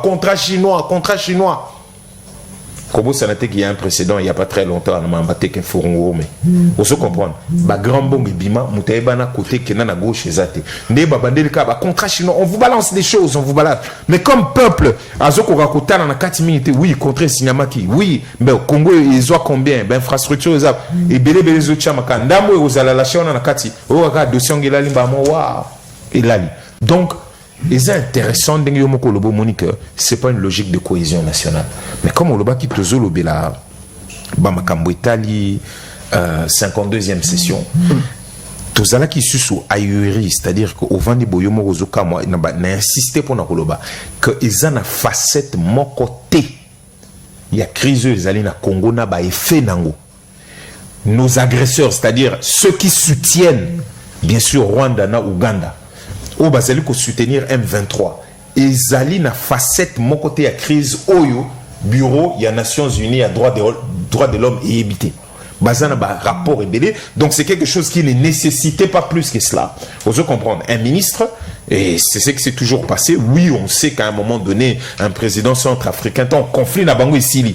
Contrat chinois, contrat chinois. Kobo Sanate qui a un précédent il n'y a pas très longtemps, on m'a battu qu'un fourreau, mais vous se comprendre. Ba grand bon bima, mutaïbana côté qui est à gauche et zate. Ne babandel ka ba contrat chinois, on vous balance des choses, on vous balance. Mais comme peuple, azoko rakota dans 4 minutes, oui, contre Sinyamaki, oui, mais au Congo ils ont combien, ben infrastructure ils ont et belé zo chamaka, ndamo et ozala la chona na kati, o ka dossier ngela limba mo wa et lali. Donc et c'est intéressant Monique, c'est pas une logique de cohésion nationale. Mais comme on le bat qui te zolo bela Bamakambo Italie 52e session. Tous là qui sont ailleurs, c'est-à-dire qu'au vent des boyomo rozoka moi n'a insisté pour nakoloba que ils ont une facette mon côté. Il y a crise ils allaient na Congo na ba effet nango. Nos agresseurs, c'est-à-dire ceux qui soutiennent bien sûr Rwanda na Ouganda. Au basali ko soutenir M23 et zali na facette mon côté à crise oyo bureau il y a Nations Unies à droit de l'homme et habité bazana ba rapport ébélé donc c'est quelque chose qui ne nécessitait pas plus que cela. Vous devez comprendre un ministre et c'est ce qui s'est toujours passé. Oui, on sait qu'à un moment donné un président centrafricain en conflit na bango ici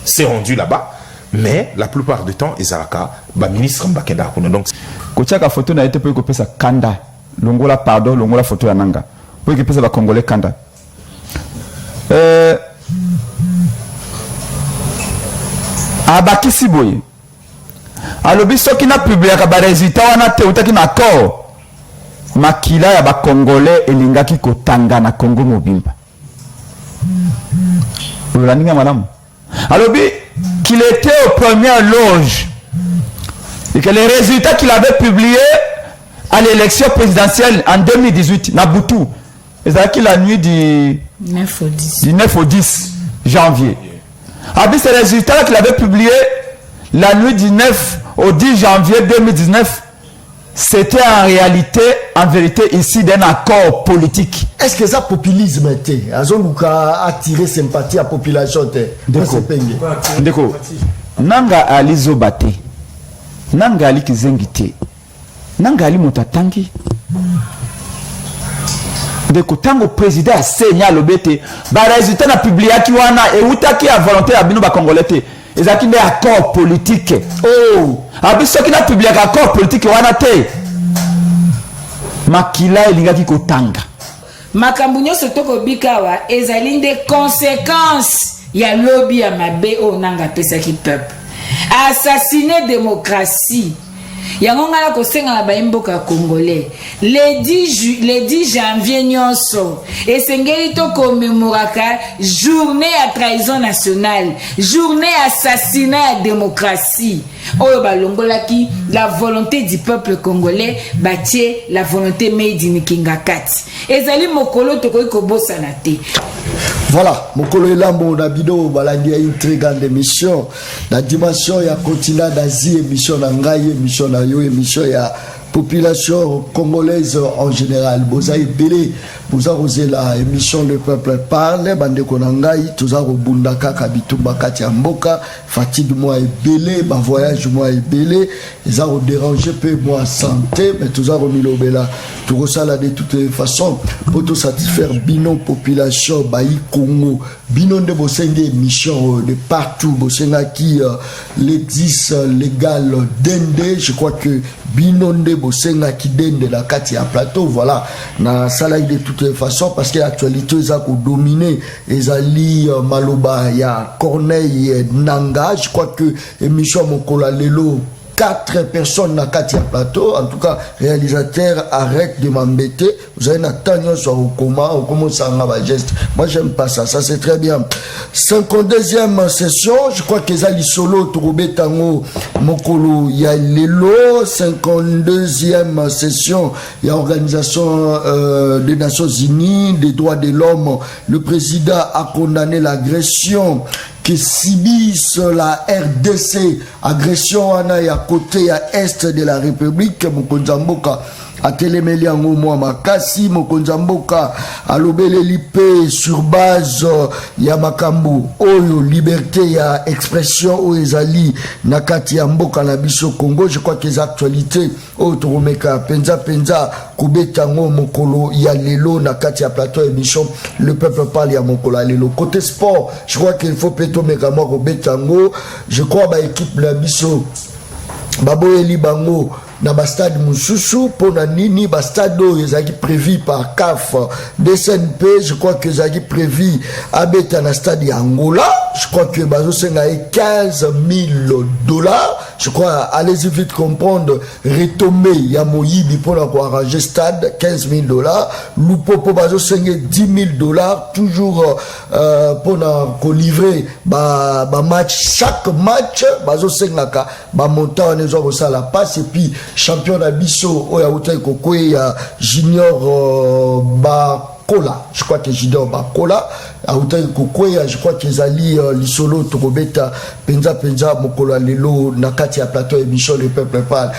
s'est rendu là-bas mais la plupart du temps Ezaraka ba ministre mbakenda kuna donc kochaka photo na été pour ko pesa kanda longola pardon longola photo ya nanga pour que pesa ba congolais kanda abakisi boye alobi soki na publier ka ba résultat wana te utaki na accord makila ya ba congolais elingaki kotanga na Congo mobimba olaninga madame alobi qu'il était aux premières loges et que les résultats qu'il avait publiés à l'élection présidentielle en 2018, Nabutu, c'est-à-dire la nuit du 9 au 10 janvier. Avec ces résultats qu'il avait publiés la nuit du 9 au 10 janvier 2019, c'était en réalité, en vérité, ici d'un accord politique. Est-ce que ça populisme était? Azoluka attirer sympathie à la population? Ndeko, Nanga Ali Zobate, Nanga Ali Kizengite. Nangali mutatangi de kotango président a senya lobete ba résultat na publié ki wana et utaki a volonté ya bino ba congolais te ezaki des accords politiques oh abiso ki na publié accord politique wana te makila elingaki kotanga makambo nyonso toko bikawa ezali nde conséquences ya lobby ya mabe o nanga pesaki peuple assassiner démocratie. Yangonga la kosenga la baimboka congolais le 10 janvier nyonso et sengeli to commémoraka journée à trahison nationale, journée assassinat à démocratie. Oyo balongolaki la volonté du peuple congolais batie la volonté made in Kingakati. Ezali mokolo tokoki kobosana te. Voilà, Mokolo Elambo Nabido balangi une très grande émission. La dimension ya continent d'Asie, émission Nangaye, émission Nayo, émission ya population congolaise en général. Bozaï Belé, Boza la émission Le Peuple Parle, Bande Konangaï, Toza Bundaka, Kabitumba Katiamboka, fatigue moi et belé, ma voyage moi et belé, les ont dérangé peu moi santé, mais Toza Romilo Bela, tout ça là de toutes les façons, pour tout satisfaire Binon population, Baï Congo, Binon de Bosenge émission de partout, Bosenga qui l'existe légal d'Ende, je crois que Binon de Bosenga qui dende la Katia plateau, voilà, na salaire de toutes les façons, parce que l'actualité est à dominer, Ezali Maloba, ya Corneille Nanga, je crois que émission Mokola Lelo, 4 personnes na Katia plateau, en tout cas, réalisateur, arrête de m'embêter, vous avez une attention sur au comment, on commence à avoir un geste, moi j'aime pas ça, ça c'est très bien. 52e session, je crois que Ezali Solo, Tourobé Tango, Mokolo, il y a Lelo, 52e session, il y a Organisation des Nations Unies, des droits de l'homme, le président a condamné l'agression qui subissent la RDC, agression à côté à est de la République, Mokonzamboka, atelemeli yango mwa makasi mokonzi mboka alobeleli pe sur base ya makambo oyo liberté ya expression oyo ezali na kati ya mboka na biso Congo. Je crois que les actualités oyo tokomeka penza kobeta ngo mokolo ya lelo na kati ya plateau émission le peuple parle ya mokolo ya lelo. Côté sport, je crois qu'il faut peto meka mo kobeta ngo. Je crois ba équipe na biso baboyeli bango na bastade mususu pona nini bastade oyo ezaki prévu par CAF DSNP. Je crois que ezaki prévu abeta na stade ya Angola. Je crois que bazosenga $15,000. Je crois, allez-y vite comprendre, retomber ya moyibi pona ko arranger stade $15,000. Lupopo bazosenga $10,000 toujours pona ko livrer ba match, chaque match bazosenga ka ba montant on ezo ko sala passe. Et puis champion d'Abisso oya utai kokwe ya junior Bakola, je crois que junior Bakola a utai kokwe ya, je crois que zali lisolo tokobeta penza mokolo lelo na kati ya plateau émission le peuple parle.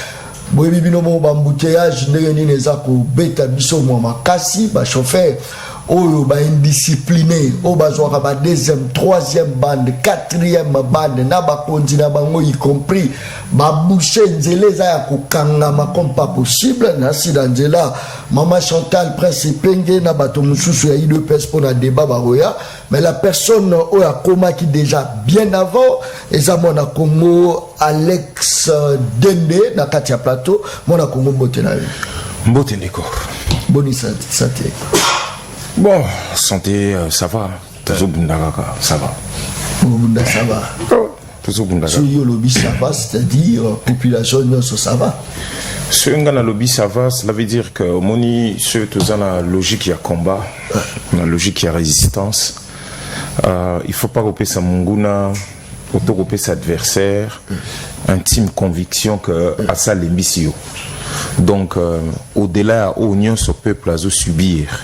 Boyebi binomo bambouteillage ndenge nini eza kobeta biso mwa makasi ba chauffeur oyo ba indiscipliné o bazwaka ba deuxième, troisième bande, quatrième bande na bakonzi na bango y compris ba boucher nzela za ya kokangama comme pas possible na sida nzela. Maman Chantal Prince Penge na bato mususu ya IDPS pour na débat baroya, mais la personne oyo akoma qui déjà bien avant eza mona Congo Alex Dende na kati ya plateau mona Congo mbote na yo mbote ndeko boni santé. Bon, santé, ça va. Toujours bundagaka, ça va. Bunda, ça va. Toujours bundagaka. Si le lobby, ça va, c'est-à-dire population, ça va. Si on a le lobby, ça va, cela veut dire que moni, c'est tout la logique il y a combat, la logique il y a résistance. Il faut pas couper sa munguna, auto-couper sa adversaire. Intime conviction que à ça l'émission. Donc, au-delà, au union ce peuple à subir.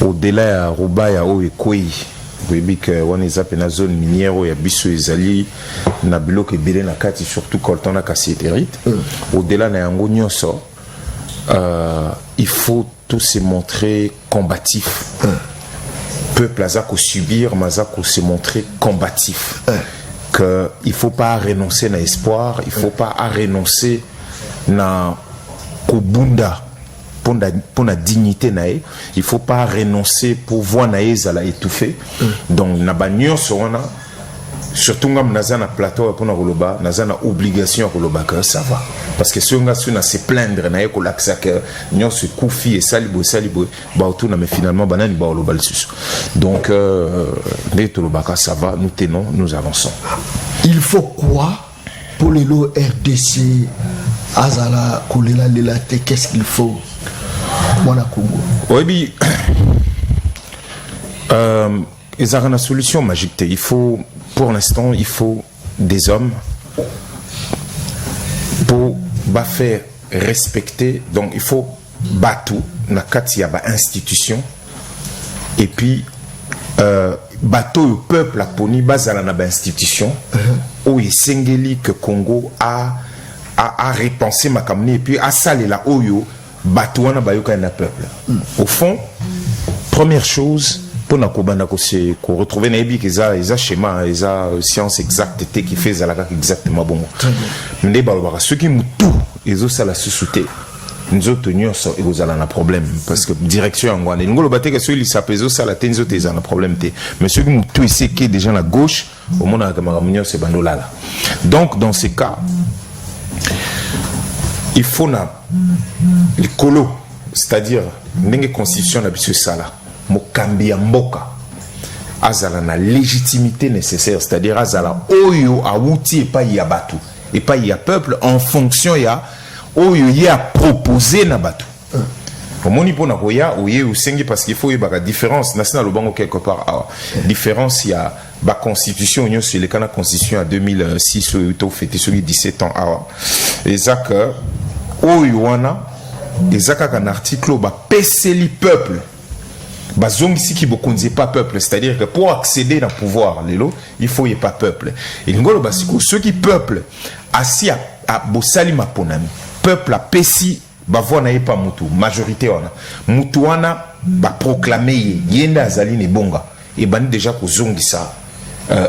Au-delà à Robaya au Ekoi, vous voyez que on est à la zone minière où il y a biso ezali na bloc et belé na kati surtout quand on a cassé terite. Au-delà na yango nyonso, il faut tous se montrer combatif. Peuple azako subir, mazako se montrer combatif. Que il faut pas renoncer na espoir, il faut pas renoncer na kobunda. Pour la dignité nae, il faut pas renoncer pour voir nae à la étouffer. Donc na banyo sona surtout ngam nazana plateau pour na roloba, nazana obligation roloba que ça va. Parce que si on a se plaindre nae ko laksa que nyon se koufi et salibo ba autour na mais finalement banani ba roloba le sus. Donc les tolobaka ça va, nous tenons, nous avançons. Il faut quoi pour les lots RDC Azala Kolela Lelate, qu'est-ce qu'il faut? Oui, ils ont une solution magique. Il faut, pour l'instant, il faut des hommes pour faire respecter. Donc, il faut battre na katia ba institution et puis bateau le peuple la poni bazala na ba institution où il sengeli que Congo a repensé ma kamni et puis a salé la oyo batouana bayoka na peuple. Au fond, première chose pour na kobanda ko se ko retrouver na ebi keza eza schéma eza science exacte qui fait zalaka exactement bon. Ndé balobaka ceux qui mutu ezo sala susute nzoto nyonso ekozala na problème parce que direction ngwana ngolo bateka ceux li sapezo sala tenzo teza na problème te mais ceux qui mutu ici qui déjà la gauche au monde na kamaramunyo c'est bandolala. Donc dans ces cas il faut na les colos, c'est-à-dire n'enge constitution na biso sala mokambi ya mboka azala na légitimité nécessaire, c'est-à-dire azala oyo awuti et pas ya batu et pas ya peuple en fonction ya oyo ya proposé na batu. Au moni pona koya oye usengi parce qu'il faut y avoir différence national bango quelque part différence ya ba constitution union sur les kana constitution à 2006 au fêté celui 17 ans et ça que oyo wana ezaka un article ba peseli peuple bazongisi ki bokonzi pas peuple, c'est-à-dire que pour accéder au pouvoir lelo il faut y pas peuple et ngolo basiko ceux qui peuple assis à bosali maponami peuple a pesi bavoa na ye pa mutu majorité wana mutu wana baproclame ye yenda azali ne bonga ebandi déjà kozongisa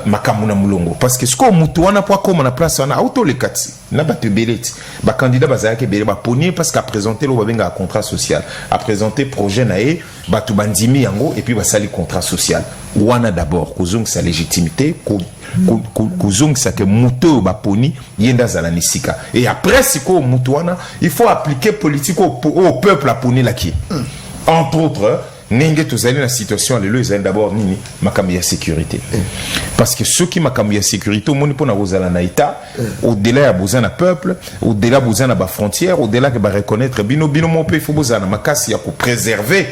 makambo na mulongo parce que siko mutu wana po akoma na place wana autolekati na bato ebele ti bacandidat bazalaki ebele baponi parce qu'à présenter lo babenga contrat social à présenter projet na ye bato bandimi yango et puis basali contrat social wana d'abord kozongisa légitimité kozongisa ke mutu oyo baponi yenda azala nisika et après siko mutu wana il faut appliquer politique au peuple aponelaki entre autres nenge tozali na situation lelo ezali d'abord nini makambo ya sécurité parce que ceux qui makambo ya sécurité omoni mpona kozala na état au-delà ya boza na peuple au-delà boza na bafrontière au-delà ke bareconnaître bino mo mpe il faut bozala na makasi ya kopréserver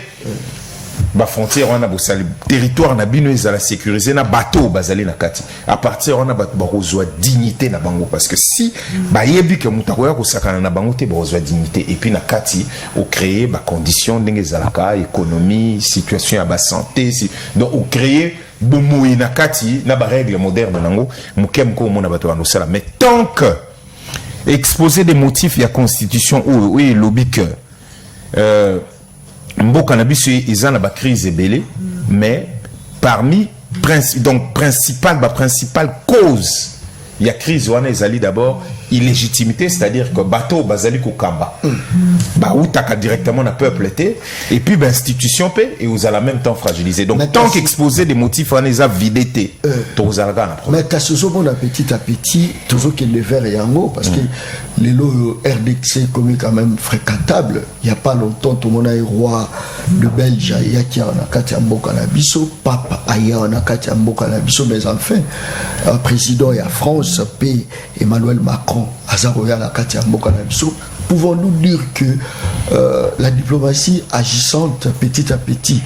bafrontière wana bosali territoire na bino ezala sécurisé na bateau bazali na kati à partir wana bato bakozwa dignité na bango parce que si bayebi ke mutu akoya kosakana na bango te bakozwa dignité et puis na kati ocréer bacondition ndenge ezalaka économie situation ya basanté donc ocréer bomoi na kati na barègle moderne nango moke moko omona bato bandosala mais tant que exposer des motifs ya constitution ou elobi ke mboka na biso eza na ba crise ebele mais parmi principale cause il y a crise wana ezali d'abord illégitimité c'est-à-dire que bateau bazali kokamba ba utaka directement na peuple était et puis ba institution pe et vous à la même temps fragilisé donc tant qu'exposer des motifs wana eza vidété to vous ala na mais kasozo bon petit à petit toujours qu'il le vers yango parce que les lots RDC comme quand même fréquentable il y a pas longtemps tout le monde est roi de Belge il y a qui en a kati mboka na biso papa aya en a kati mboka na biso mais enfin président et à France p Emmanuel Macron Azaroya la kati mboka na biso. Pouvons-nous dire que la diplomatie agissante petit à petit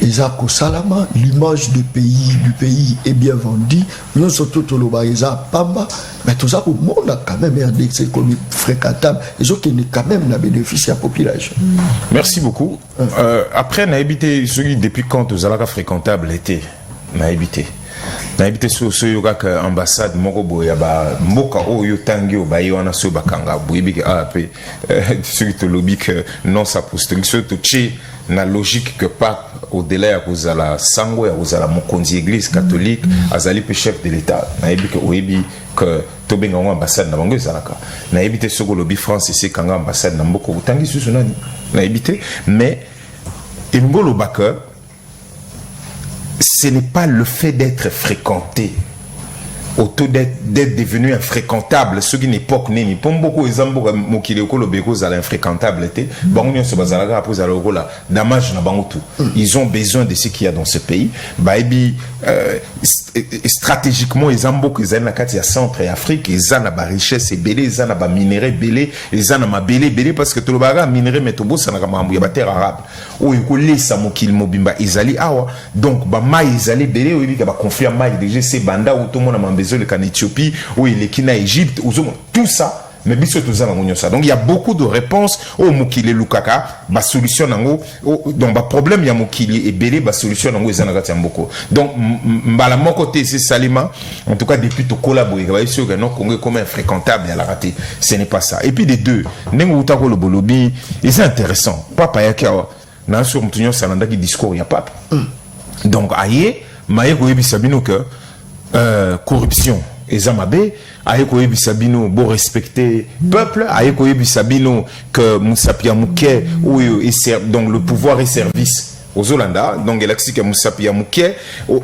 Ezako Salama, l'image du pays est bien vendue, non surtout tout le Baïza Pamba, mais tout ça au monde a quand même RDC comme fréquentable, et ce qui est quand même la bénéfice à la population. Merci beaucoup. Après, on a habité depuis quand vous avez fréquentable était, on a habité. Na habité sur yoga ambassade moko boya ba mboka oyo tangi obayi wana so bakanga boyebi ke AP celui to lobby que non sa construction to chi na logique que pas au-delà ya kozala sango ya kozala mokonzi église catholique azali pe chef de l'état na yebi ke oyebi que to benga ambassade na bango ezalaka na yebi te soko lobby France c'est kanga ambassade na mboko tangi susu nani na yebi te mais ngolo baka ce n'est pas le fait d'être fréquenté, auto d'être devenu infréquentable. Ce qui n'est pas ni pour beaucoup exemple mokile ko lobeko za infréquentable était bango nyo so bazalaga après aloko la damage na bango tout. Ils ont besoin de ce qu'il y a dans ce pays. Baibi stratégiquement ils ont beaucoup ils na kati ya centre et Afrique ils ont ba richesse belé ils ont ba minerai belé ils ont ma belé parce que tout le baga minerai metobo ça na kamambu ya terre arabe ou ikole sa mokile mobimba izali awa donc ba mai izali belé ou ba conflit mai déjà c'est banda ou tout le monde a besoin de Éthiopie ou il est kina Égypte ou tout ça mais biso tout ça ça donc il y a beaucoup de réponses au mokile lukaka ba solution nango donc ba problème ya mokile et belé ba solution nango ezana kati mboko donc mbala mon côté c'est Salima en tout cas depuis to collaborer ba sûr que non Congo comme infréquentable à la raté ce n'est pas ça et puis les deux nengo utako le bolobi et c'est intéressant papa yaka na sur mtunyo salanda qui discours ya papa donc aye maye ko yebi sabino que corruption ezamabe ayeko yebisabino bo respecter peuple ayeko yebisabino que Moussapia Mouké ou donc le pouvoir et service aux Hollandais donc galaxie Moussapia Mouké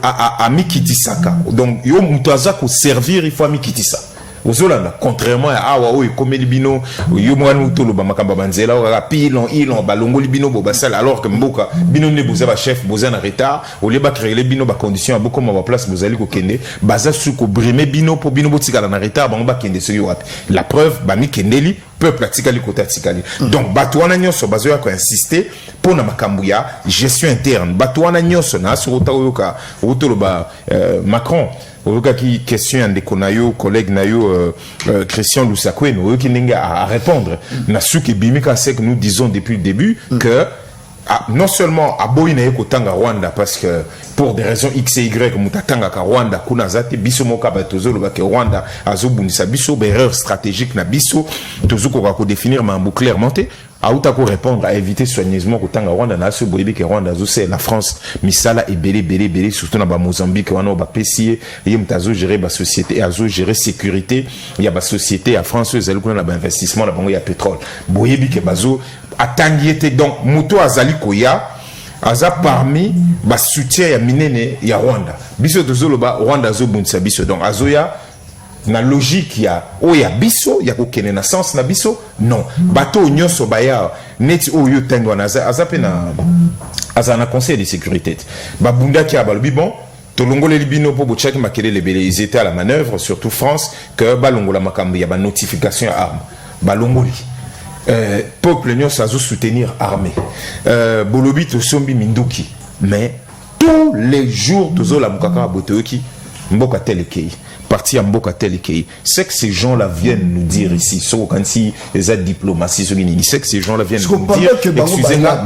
a mikitisaka donc yo mutaza ko servir il faut mikitisa aux Hollandais contrairement à awa o comme libino yo mwanu tolo ba makamba banzela o pilon ilon balongo libino bo basal alors que mboka bino ne boza ba chef boza na retard au lieu ba créer les bino ba condition beaucoup ma place bozali ko kende baza suko brimer bino po bino botikala na retard bango ba kende so wat la preuve ba mi kendeli peuple atikali kota atikali donc batwana nyoso bazo ya ko insister pour na makambu ya gestion interne batwana nyoso na so otayoka otolo ba Macron qui question de konayo collègue nayo Christian Lusakwe qui n'enga à répondre na suki bimika c'est que nous disons depuis le début que non seulement à Boïna Kotanga Rwanda parce que pour des raisons X et Y mutatanga ka Rwanda kuna zate biso moka batozo lo ba ke Rwanda azobundisa biso erreur stratégique na biso tozuko ko définir mambo clairement auta ko répondre à éviter soigneusement ko tanga Rwanda na so boyebi que Rwanda zo c'est la France misala et belé surtout na ba Mozambique wana ba pesier et mtazo gérer ba société azo gérer sécurité il y a ba société à France ezali ko na ba investissement na bango ya pétrole boyebi que bazo atangiete donc muto azali koya aza parmi ba soutien ya minene ya Rwanda biso tozoloba Rwanda zo bunsa biso donc azoya na logique ya oya biso ya kokene na sens na biso non bato nyonso baya neti oyo tengwa na azape na azana conseil de sécurité babunda ki abalobi bon tolongole libino po bochaki makele lebele ils étaient à la manœuvre surtout France que balongola makambo ya ba notification ya arme balongoli peuple nyonso azo soutenir armée bolobi to sombi minduki mais tous les jours tozola mukaka botoki mboka telekei parti à Mboka Telekei, c'est que ces gens-là viennent nous dire ici, sauf quand si les aides diplomatie, c'est que ces gens-là viennent nous dire, excusez-moi,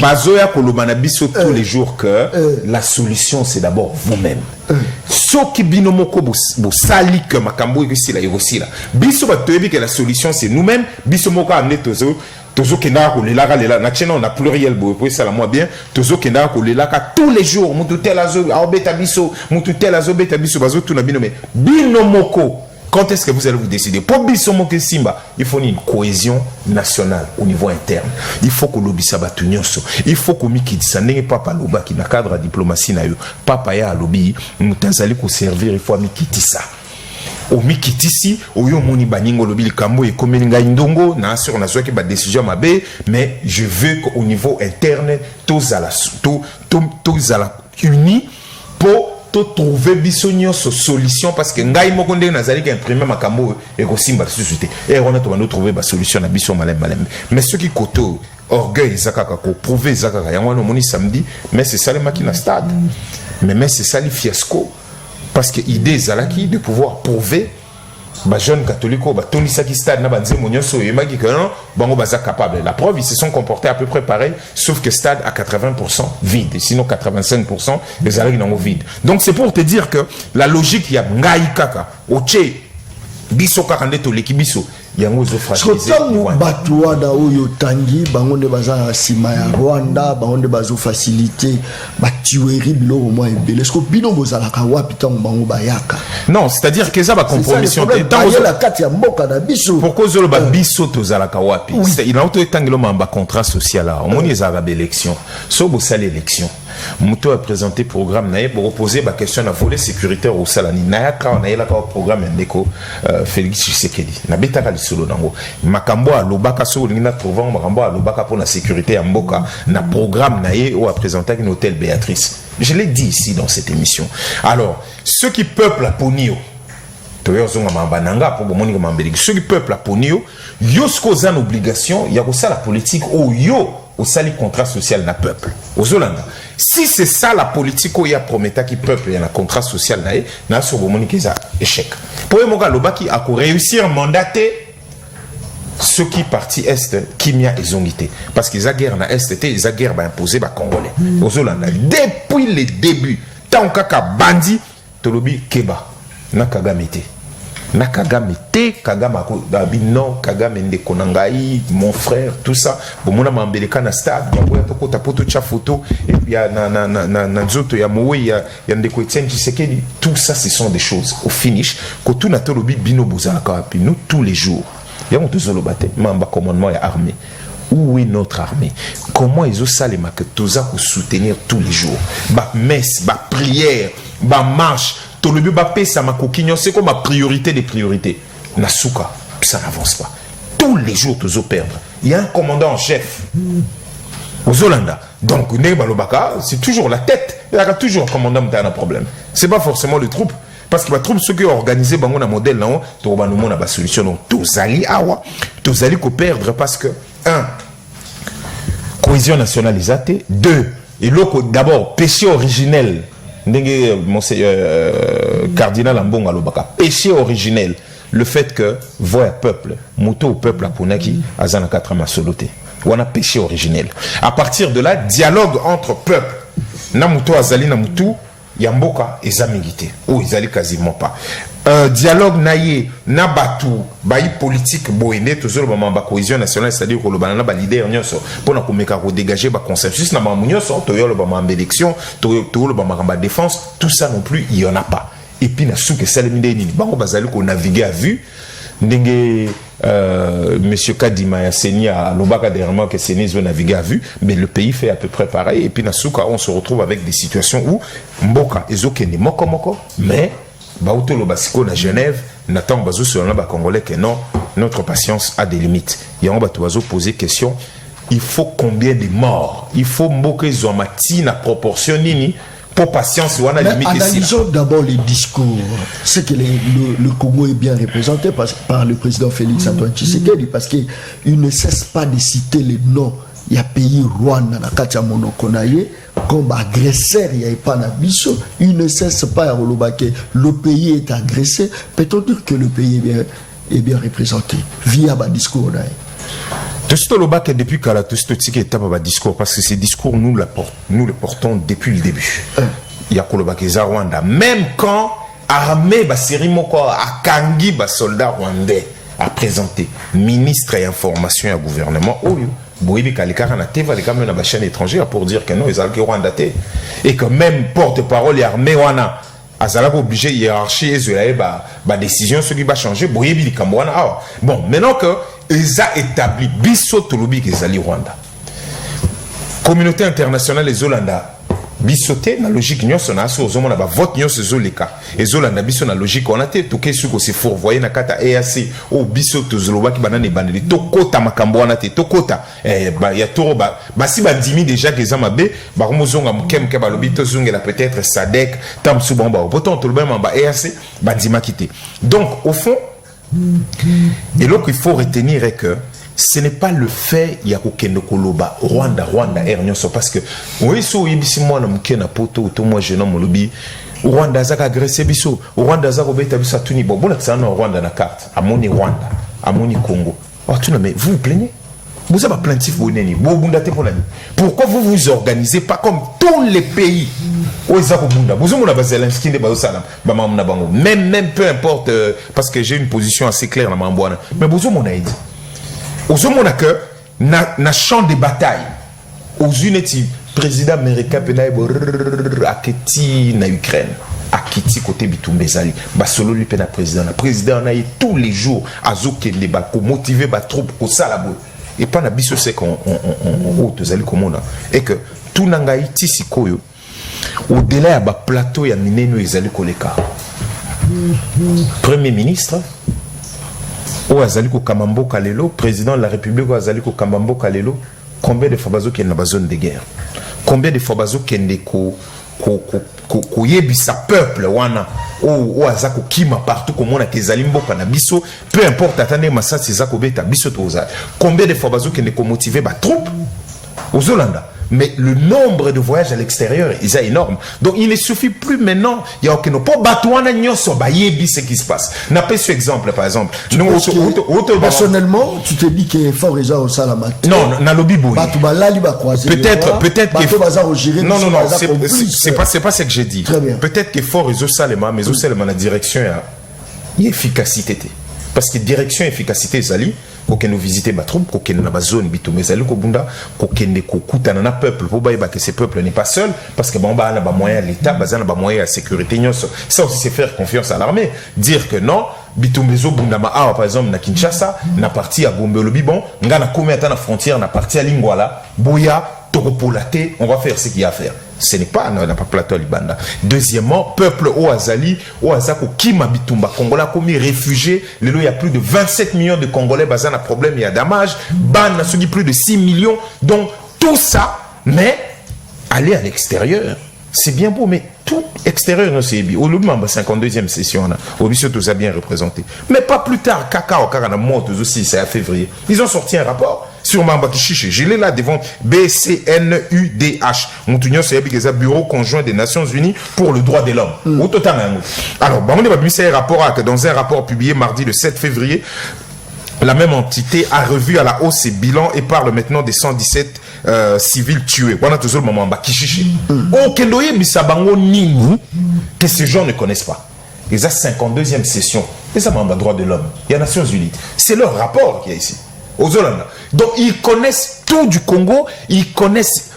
Bazoya Kolomanabiso tous les jours que la solution c'est d'abord vous-même. Ce qui binomoko bo sali que makambo ici la irosila. Biso ba toyebi que la solution c'est nous-mêmes, biso moka amener tozo tozo kenda ko lelaka lela na chena on a pluriel bo pour ça la moi bien tozo kenda ko lelaka tous les jours mutu tel azo obeta biso mutu tel azo beta biso bazo tout na binome binomoko. Quand est-ce que vous allez vous décider pour biso moke simba il faut une cohésion nationale au niveau interne, il faut que l'obisa batu nyonso, il faut que mikidisa ndenge papa loba ki na cadre de diplomatie na yo papa ya lobi mutazali ko servir il faut mikitisa o mikitisi oyo moni baningo lobi likambo e komeninga indongo na sur na soki ba décision mabe mais je veux qu'au niveau interne tous à la unis pour trouver bisogno solution parce que ngai moko ndenge nazali ka imprimer makambo e ko simba société et on a trouver ba solution na biso malem mais ce qui koto orgueil zakaka ko prouver zakaka yango no moni samedi mais c'est ça le makina stade mais c'est ça le fiasco. Parce que l'idée zalaki de pouvoir prouver ba jeune catholique ba toni saki stade na banze monyoso yemaki que non bango baza capable. La preuve ils se sont comportés à peu près pareil sauf que stade à 80% vide sinon 85% les alaki nango vide. Donc c'est pour te dire que la logique ya ngai kaka oche biso kaka ndeto leki biso yango zo fragiliser bato wana oyo tangi bango nde baza sima ya Rwanda bango nde bazo faciliter batuerie biloko moi ebele est-ce que bino bozalaka wapi tango bango bayaka non c'est-à-dire que ça va compromission tant la kati ya mboka na biso pourquoi zolo ba biso tozalaka wapi il a auto tangelo mamba contrat social là on y a élection so bo sale élection muto a présenté programme naé pour reposer ba question na volet sécuritaire au salani na ka on a la programme ndeko Félix Tshisekedi na betaka solo nango makambo a lobaka so lingina trouvant makambo a lobaka pour la sécurité ya mboka na programme naé ou a présenté un hôtel Béatrice. Je l'ai dit ici dans cette émission. Alors ceux qui peuplent la Ponio toyozonga mambananga pour bomoni mambeliki ceux qui peuplent la Ponio yosko zan obligation ya ko la politique au yo au sali contrat social na peuple aux Hollandais. Si c'est ça la politique où il y a prometa qui peuple il y a un contrat social na sur bomoni qui ça échec pour moka lobaki a ko réussir mandater ceux qui parti est kimia ezongité parce qu'ils a guerre na est ils a guerre ba imposer ba congolais aux Hollandais depuis le début tant kaka bandi tolobi keba na Kagame te Kagame ko dabi non Kagame ndeko nangai mon frère tout ça bomona mambeleka na stade baboya to kota poto cha photo et puis na nzoto ya mowe ya ndeko Etienne Tshisekedi tout ça ce sont des choses au finish ko tout na tolobi bino bozalaka wapi nous tous les jours yango tozolobate mamba commandement ya armée. Où est notre armée? Comment ils ont ça les maketosa pour soutenir tous les jours? Ba messe, ba prière, ba marche. Tout le but ba paix ça ma coquignon c'est comme ma priorité des priorités. Nasuka, ça n'avance pas. Tous les jours tous au perdre. Il y a un commandant en chef aux Hollandais. Donc Nebalobaka, c'est toujours la tête. Il y a toujours un commandant qui a un problème. C'est pas forcément les troupes. Parce que les troupes, ceux qui ont organisé un modèle, là, tu as une solution. Donc, tous allés perdre parce que, 1, cohésion nationale, 2, et l'autre, d'abord, péché originel. Cardinal Ambong Alobaka, péché originel. Le fait que, voix peuple, mouto au peuple à Punaki, Azana 4 Masoloté. On a péché originel. À partir de là, dialogue entre peuple. Namuto Azali Namutu. Yamboka ezamingité ou ils allaient quasiment pas dialogue naie na batu bayi politique boyene toujours ba mamba cohésion nationale c'est-à-dire que le banana ba leader nyonso pour na komeka ko dégager ba consensus na ba nyonso to yo le ba mamba élection to le ba mamba défense tout ça non plus il y en a pas et puis na souke saleminde nini bango bazali ko naviguer à vue ndenge monsieur Kadima Yasseni à Lobaka dernièrement que Seni veut naviguer à vue mais le pays fait à peu près pareil et puis na souka on se retrouve avec des situations où mboka ezokende moko mais baouto lo basiko na Genève n'attend bazo sur na ba congolais que non notre patience a des limites et on va tout poser question il faut combien de morts il faut mboka zomati na proportion nini pour patience ou limite. Analysons d'abord les discours. C'est que le Congo est bien représenté par le président Félix Antoine Tshisekedi parce qu'il ne cesse pas de citer les noms. Il y a pays Rwanda, Nakatia Monokonaye, comme agresseur, il n'y a pas d'ambition. Il ne cesse pas à Rolobake. Le pays est agressé. Peut-on dire que le pays est bien représenté via le discours d'ailleurs. Tout le bac depuis qu'à la tout étape discours parce que ces discours nous le portons depuis le début. Il y a le bac Rwanda même quand armée basiri moko akangi ba soldat rwandais a présenté ministre et information et gouvernement oyo boyebi kalikaka na teva les caméras na chaîne étrangère pour dire que non ils allaient Rwanda et que même porte-parole et armée wana azalaka obligé hiérarchie ezelaye ba décision ce qui va changer boyebi likambo wana bon maintenant que ils ont établi biso tolobi kezali Rwanda communauté internationale les Holanda bisoté na logique nyonso na so zomona ba vote nyonso zoleka ezolanda biso na logique on a te toke suko se fourvoyer na kata EAC o biso tozolobaki banane bandeli tokota makambo wana te tokota ya toro basi bandimi déjà que zamabe ba komozonga mukemke ba lobi tozongela peut-être SADC tamsu bomba pourtant tolobema ba EAC bandima kité donc au fond et donc il faut retenir que ce n'est pas le fait ya kokende koloba Rwanda ernyoso parce que oui so yibisi mwana mukena poto to moi jeune homme lobi Rwanda zaka agressé biso Rwanda zaka beta biso tuni bon bona ça non Rwanda na carte amoni Rwanda amoni Congo tu non mais vous vous plaignez vous avez plaintif boneni bobunda te pour la pourquoi vous vous organisez pas comme tous les pays où ils ont bunda vous avez la Zelensky de Baosalam ba mamna bango même peu importe parce que j'ai une position assez claire dans Mambwana mais vous avez dit aux hommes que na champ de bataille aux unité président américain penaïbo aketi na Ukraine aketi côté bitumbezali ba solo lui pena président na tous les jours azokende ba ko motiver ba troupe ko salabo et pas na biso c'est qu'on tozali komona et que tout nangai tisikoyo au-delà ya ba plateau ya mineno ezali koleka premier ministre o azali ko kamambo kalelo président de la république o azali ko kamambo kalelo combien de fois bazo ken na zone de guerre combien de fois bazo kende ko yebisa peuple wana o azako kima partout comme on a kezali mboka na biso peu importe attendez masasi zako beta biso toza combien de fois bazo kende ko motiver ba troupe aux Hollandais mais le nombre de voyages à l'extérieur est énorme. Donc il ne suffit plus maintenant, il y a aucun pas batouana nyoso ba yebi ce qui se passe. N'a pas ce exemple par exemple. Personnellement, tu te dis que fort déjà au Salama. Non, na lobby boy. Peut-être que non, c'est pas ce que j'ai dit. Peut-être que fort réseau Salama, mais au Salama la direction y efficacité parce que direction efficacité zali qu'on nous visiter ba troupe qu'on na zone bitumé zali ko bunda qu'on ko kutana na peuple pour ba que ce peuple n'est pas seul parce que bon ba na ba moyen l'état bazana ba moyen la sécurité nyonso ça aussi c'est faire confiance à l'armée dire que non bitumé zo bunda ma par exemple na Kinshasa na partie à Gombe lobi bon nga na combien temps na frontière na partie à Lingwala boya tokopolate on va faire ce qu'il y a à faire. Ce n'est pas n'a pas plateau libanda. Deuxièmement, peuple au Azali, au Azako Kima Bitumba, Congolais comme réfugiés. Il y a plus de 27 millions de Congolais basés dans un problème, il y a damage. Ban a subi plus de 6 millions. Donc tout ça, mais aller à l'extérieur, c'est bien beau, mais tout extérieur, c'est bien. Au Lubma, 52e session, au Bissot, tout ça bien représenté. Mais pas plus tard, Kakao, Kakana Mort aussi, c'est à février. Ils ont sorti un rapport. Sur Mambakichiche, je l'ai là devant BCNUDH, c'est Bureau conjoint des Nations Unies pour le droit de l'homme. Alors, dans un rapport publié mardi le 7 février, la même entité a revu à la hausse ses bilans et parle maintenant des 117 civils tués. On a toujours le moment Kishishi. Aucun doye bisabango nini que ces gens ne connaissent pas. Ils ont 52e session. Ils ont un droit de l'homme. Il y a les Nations Unies. C'est leur rapport qu'il y a ici. Aux Hollandais. Donc ils connaissent tout du Congo, ils connaissent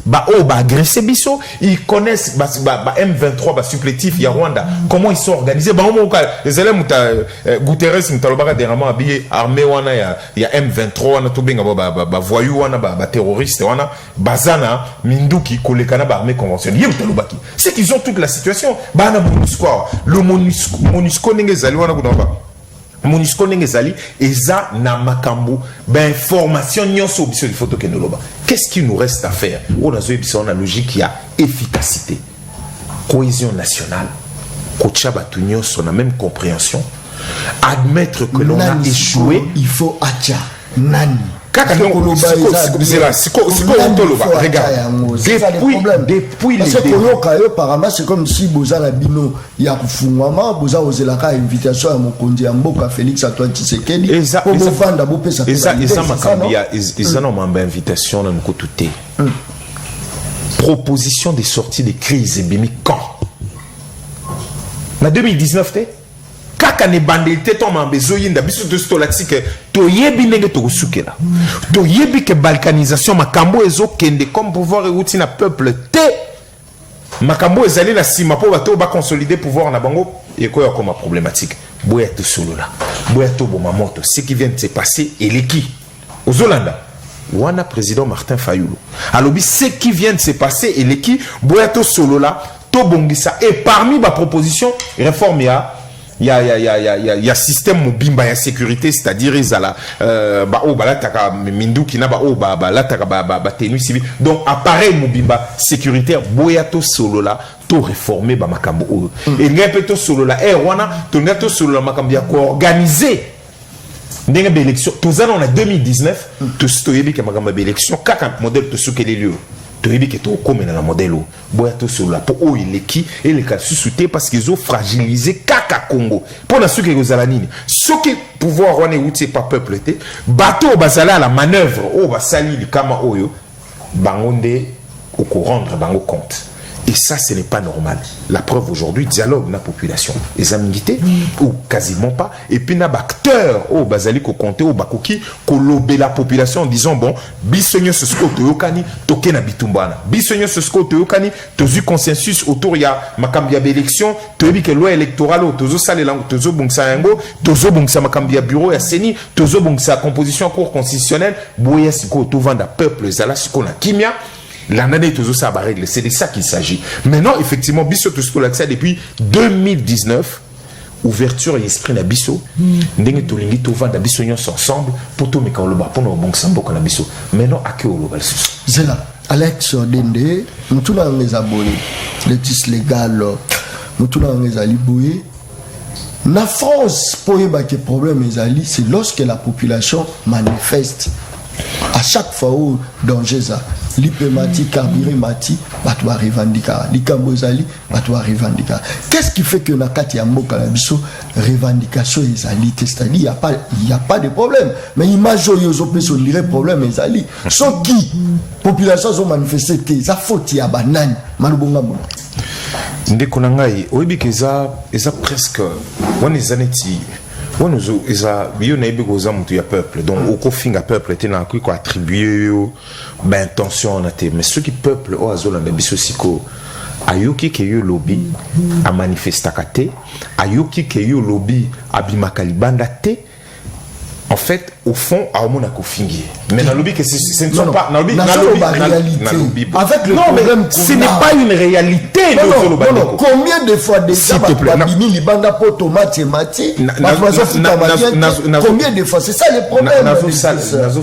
agressé Bisso, ils connaissent M23 supplétif il y a Rwanda, comment ils sont organisés. Les élèves Guterres Mutalobara dernièrement habillé armée wana il y a M23 wana to benga voyou wana terroriste wana bazana minduki kolekana armée conventionnelle Mutalobaki. C'est qu'ils ont toute la situation. Bana MONUSCO, le MONUSCO n'engezali wana kunaba. MONUSCO n'engezali eza na makambo information nyonso biso photo ke noloba. Qu'est-ce qu'il nous reste à faire? On a une logique, il y a efficacité, cohésion nationale, Kochabatou nyonso na même compréhension, admettre que l'on a échoué. Il faut acha nani. Depuis les c'est comme si Boza la bino ya kufungwama Boza ozelaka invitation à Mokonzi Mboka Félix Antoine Tshisekedi pour vendre bo pesa ils ont une invitation dans côté proposition de sortie de crise bimi quand en 2019 kaka ne bandité ton mambezo yinda biso de stolatsi que toyebi ndenge tokosukela toyebi que balkanisation makambo ezo kende comme pouvoir euti na peuple te makambo ezali na sima po bato ba consolider pouvoir na bango ekoya comme problématique boya to solola boya to bomamoto ce qui vient de se passer et l'équipe aux Hollandais wana président Martin Fayulu alobi ce qui vient de se passer et l'équipe boya to solola to bongisa et parmi ma proposition réforme il y a système mobimba ya sécurité, c'est-à-dire ils ala balataka minduki na balataka tenue civile. Donc appareil mobimba sécuritaire boyato solo là to réformer ba makambo et ngapeto solo là wana to ngato solo là makambo ya ko organiser ndenge d'élection tous on a 2019 to stoyebi ke makambo d'élection kaka modèle to sukeli lieu toyebi ke to komena na modèle boyato solo là pour o ileki et les cas sous-souté parce qu'ils ont fragilisé kaka Congo pour na suki kozala nini soki pouvoir wana outi pas peuple te bateau bazala la manœuvre o basali likama oyo bangonde ko rendre bango compte. Et ça, ce n'est pas normal. La preuve aujourd'hui, dialogue na population. Les amiguités, ou quasiment pas. Et puis, na acteur, au bazali ko compte, au bakoki, ko lobé la population en disant, bon, bisonyo ce sko toyokani, toke na bitumbana. Bisonyo ce sko toyokani, tozu consensus autour ya makambia d'élection, toyebi ke loi électorale, tozo sale lango, tozo bongsa yango, tozo bongsa makambia bureau ya seni, tozo bongsa composition cour constitutionnelle, boya siko to vanda peuple, zala siko na kimia. L'année toujours ça va régler, c'est de ça qu'il s'agit. Maintenant, effectivement, Bisso tout ce qu'on a depuis 2019, ouverture et esprit na Bisso, ndenge to lingi to vanda Bisso nyonso ensemble pour tout mekoloba pour no bon sambo kana Bisso. Maintenant à que oloba lisusu. Zela Alex Dende, mutuna les abonnés, les tis légal, mutuna les aliboué. La France pour y battre problème ezali, c'est lorsque la population manifeste. À chaque fois où danger ça l'hypématie, carburé-mati, bato va revendiquer. L'ikambozali, bato va revendiquer. Qu'est-ce qui fait que na kati ya mboka na biso revendication ezali, c'est-à-dire il y a pas de problème. Mais image yozo peso lire problème ezali. So qui population zo manifester te, ça faute ya banani, malubonga bona. Ndeko na ngai, oyebi ke eza presque wana ezaneti on isa bio na ibi goza mutu ya peuple donc oko finga peuple était na ko attribuer ben intention na te mais ceux qui peuple o azolanda biso siko ayoki ke yo lobby a manifestakate ayoki ke yo lobby abimaka libanda te. En fait, au fond, à mon akofingi. Mais dans le lobby, ce ne sont pas. Avec le problème, ce n'est pas une réalité. Combien de fois déjà, combien de fois, c'est ça le problème. Nazo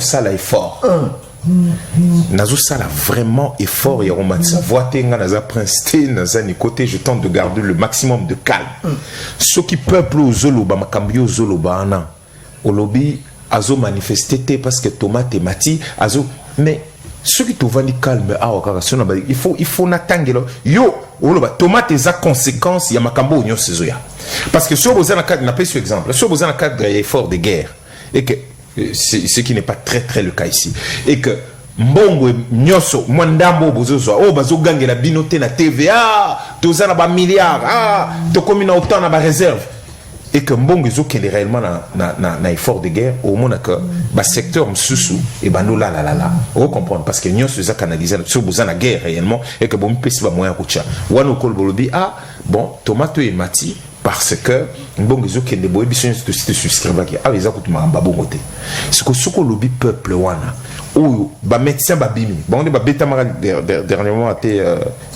sala effort. Nazo sala vraiment effort. Et on m'a dit, voitenga naza princeté, naza ni côté. Je tente de garder le maximum de calme. Ceux qui peuplent aux zoloba, makambio zoloba ana. Au lobby, azo manifesté parce que Thomas Temati, azo, mais ceux qui te vendent calme, il faut n'attendre. Yo, Thomas tes conséquences, il y a makambo union sezoya. Parce que si vous avez un cadre, n'a pas ce exemple, si vous avez un cadre d'effort de guerre, et que ce qui n'est pas très le cas ici, et que mbongo nyoso mwandambo bozozo o bazogangela bino te na TVA tozana ba milliards tokomi na autant na ba réserve et que mbongo ezokende réellement na effort de guerre au moins que ba secteur msusu et bano la on comprendre parce que nyoso eza canaliser sur bozana guerre réellement et que bon pesi ba moyen kucha wana kol bolobi bon tomato et mati parce que mbongo ezokende boye biso to site subscriber ki eza kutuma mbabongo te siko soko lobi peuple wana ou ba médecin ba bimi ba on ba beta mara dernièrement até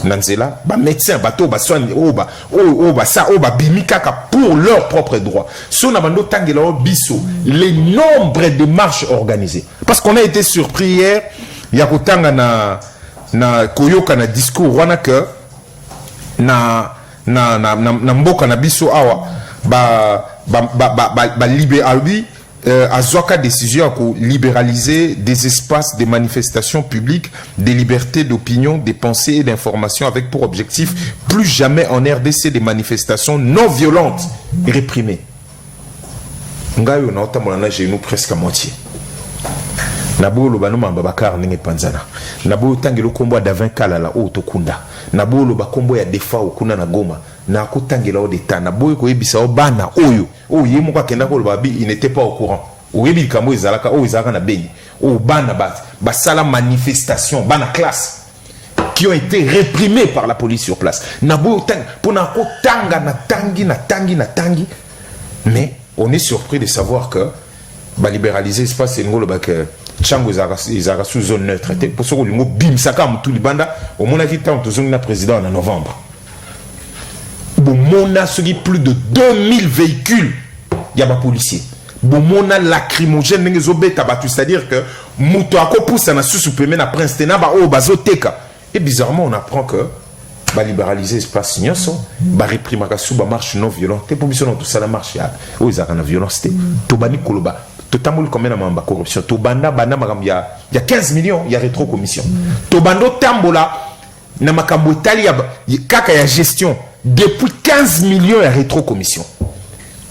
nanzela ba médecin bato ba soin ba bimi kaka pour leur propre droit so na bando tangela biso les nombres de marches organisées parce qu'on a été surpris hier ya kotanga na koyoka na discours wana que na mboka na biso awa ba libérer Azwaka décision pour libéraliser des espaces de manifestation publique, des libertés d'opinion, des pensées et d'information avec pour objectif plus jamais en RDC des manifestations non violentes et réprimées. Ngayo na otamona j'ai nous presque à moitié. Nabolo banoma babakar ninge panzana. Nabolo tangelo kombo d'avin kalala o tokunda. Nabolo bakombo ya defa okuna na Goma. Na kotangela o deta na boy ko yebisa o bana oyo yemo kwa kenda ko babi il n'était pas au courant. O yebi kambo ezalaka o ezalaka na bengi. O bana ba sala manifestation bana classe qui ont été réprimés par la police sur place. Nabo tang pona ko tanga na tangi. Mais on est surpris de savoir que ba libéraliser espace ngolo ba que Tchango izara sous zone neutre pour ce que le mot bim saka mutu libanda au mon avis tant tozongi na président en novembre. Bon a plus de 2000 véhicules il y a des policiers. Bon a lacrymogène c'est-à-dire que mutu ako pousse na sous-suprimé na prince tena ba o bazoteka et bizarrement on apprend que ba libéraliser espace nyoso ba réprimaka sous ba marche non violente pour biso tout ça la marche ya o izaka na violence to bani koloba to tamul combien na mamba corruption to banda makam il y a 15 millions il y a rétro commission to bando tambola na makambo italia kaka ya gestion depuis 15 millions ya rétro commission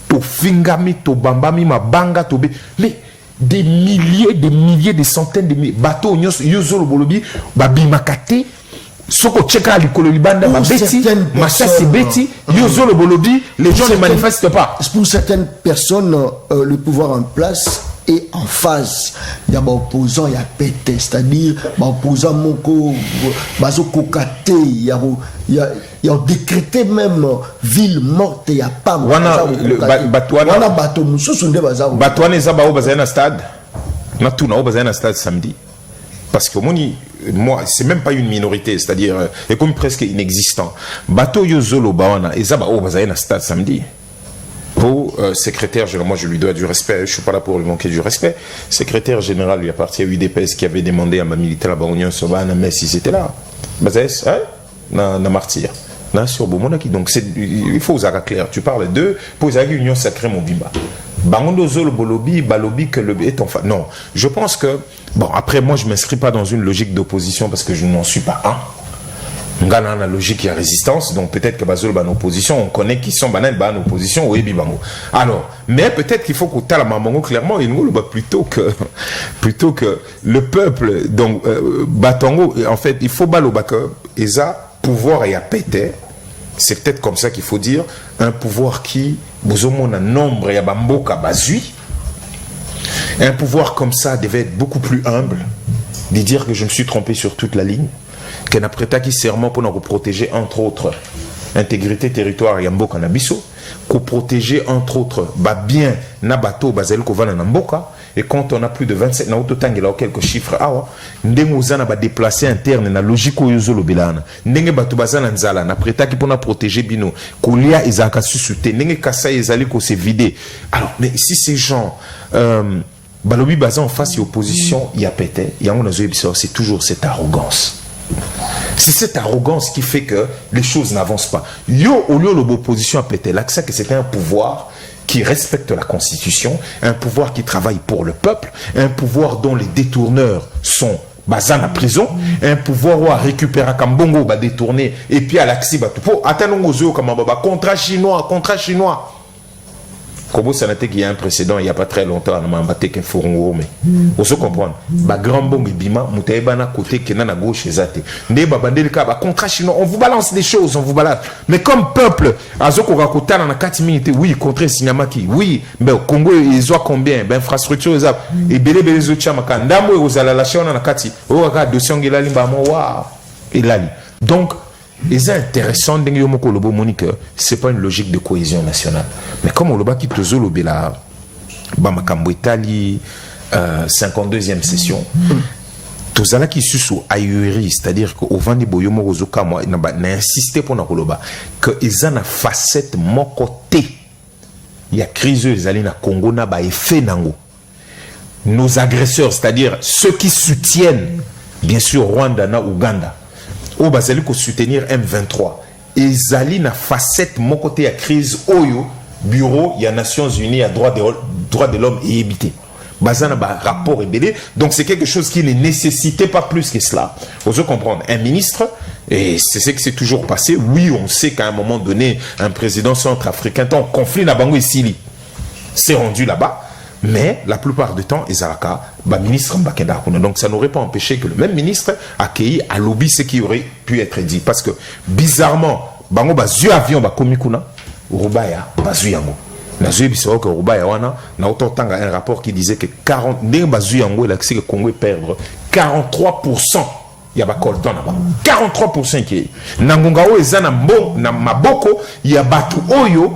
to fingami to bambami mabanga to be mais des milliers des centaines de milliers bateau nyos yozolo bolobi babimakate soko cheka likolo libanda mabeti masasi beti yozolo bolobi les gens ne manifestent pas. Pour certaines personnes le pouvoir en place est en phase. Il y a des opposants, il y a pété, c'est-à-dire des opposants moko bazo kokate, il y a décrété même ville morte, il y a pas wana bato mususu nde baza batwana za bao bazana stade na tuna bazana stade samedi parce que moi c'est même pas une minorité, c'est-à-dire est comme presque inexistant. Bato yozolo bawana ezaba o bazana stade samedi. Pour secrétaire général, moi je lui dois du respect, je suis pas là pour lui manquer du respect. Secrétaire général lui appartient à UDPS qui avait demandé à ma militaire à Baonion Sobana, mais si c'était là, Bazès, na martyr, na sur Bomonaki. Donc il faut aux clair. Tu parles d'eux pour les union sacrée mon bimba. Bangondo zolo bolobi balobi que le est en fait. Non, je pense que bon après moi je m'inscris pas dans une logique d'opposition parce que je n'en suis pas un. Ngana la logique il y a résistance donc peut-être que bazolo ban opposition on connaît qui sont banal ban opposition oui bibango alors mais peut-être qu'il faut qu'on t'a la mamango clairement il nous plutôt que le peuple donc batango en fait il faut baloba que eza pouvoir et à péter c'est peut-être comme ça qu'il faut dire un pouvoir qui bozomon un nombre ya bamboka bazui un pouvoir comme ça devait être beaucoup plus humble de dire que je me suis trompé sur toute la ligne qu'on a prêté serment pour nous protéger entre autres intégrité territoire yambo kanabiso qu'on protéger entre autres bien nabato bazel kovana namboka et quand on a plus de 27 na autotang là quelques chiffres awa ndengo zana ba déplacer interne na logique yozolo belana ndenge bato bazana nzala na prêté pour na protéger bino kolia ezaka susute ndenge kasa ezali ko se vider alors mais si ces gens balobi baza en face et opposition il y a pété yango nazo ebisa c'est toujours cette arrogance. C'est cette arrogance qui fait que les choses n'avancent pas. Yo, au lieu de l'opposition à péter l'accès que c'est un pouvoir qui respecte la Constitution, un pouvoir qui travaille pour le peuple, un pouvoir dont les détourneurs sont bazan à prison, un pouvoir où à récupérer Kambongo, bah détourner, et puis à l'accès, bah tout pour atteindre aux yeux comme un contrat chinois. Kobo Sanate qui a un précédent il n'y a pas très longtemps, on m'a embatté qu'un fourreau, mais on se comprend. Ba grand bon bima, mutaïbana côté qui est à gauche et zate. Né babandel ka, ba contrat chinois, on vous balance des choses, on vous balance. Mais comme peuple, Azoko Rakota dans la 4 minutes, oui, contre Sinyamaki, oui, mais au Congo, ils ont combien? Ben, infrastructure, et belé belé zochamaka, ndamo et aux alalachion dans la 4, au Raka, dossier, il a l'imba, waouh, il a li. Donc, c'est intéressant de dire que ce n'est pas une logique de cohésion nationale. Mais comme on le bat qui te zolo bela Bamakambo Italie 52e session, tout ça qui se sous aïuri, c'est-à-dire qu'au vent de Boyomo Rozoka, moi, n'a insisté pour nous que ils ont une facette mon côté. Il y a crise ils allaient na Congo na ba effet nango. Nos agresseurs, c'est-à-dire ceux qui soutiennent bien sûr Rwanda na Ouganda. Au basali ko soutenir M23 et zali na facette mon côté à crise oyo bureau il y a Nations Unies à droit de l'homme et habité bazana ba rapport ébélé donc c'est quelque chose qui ne nécessitait pas plus que cela. Vous comprendre un ministre et c'est ce qui s'est toujours passé. Oui, on sait qu'à un moment donné un président centrafricain en conflit na bango ici s'est rendu là-bas. Mais la plupart du temps, Ezalaka, ministre Mbakenda. Donc ça n'aurait pas empêché que le même ministre accueilli à lobby ce qui aurait pu être dit. Parce que bizarrement, bango bazu avion ba komikuna, Rubaya bazu yango. Na zui bisoro que Rubaya wana na autant tanga un rapport qui disait que 40 ndenge bazu yango il a que Congo perdre 43%. Il y a ba colton là-bas. 43% qui nangonga o ezana mbo na maboko ya batu oyo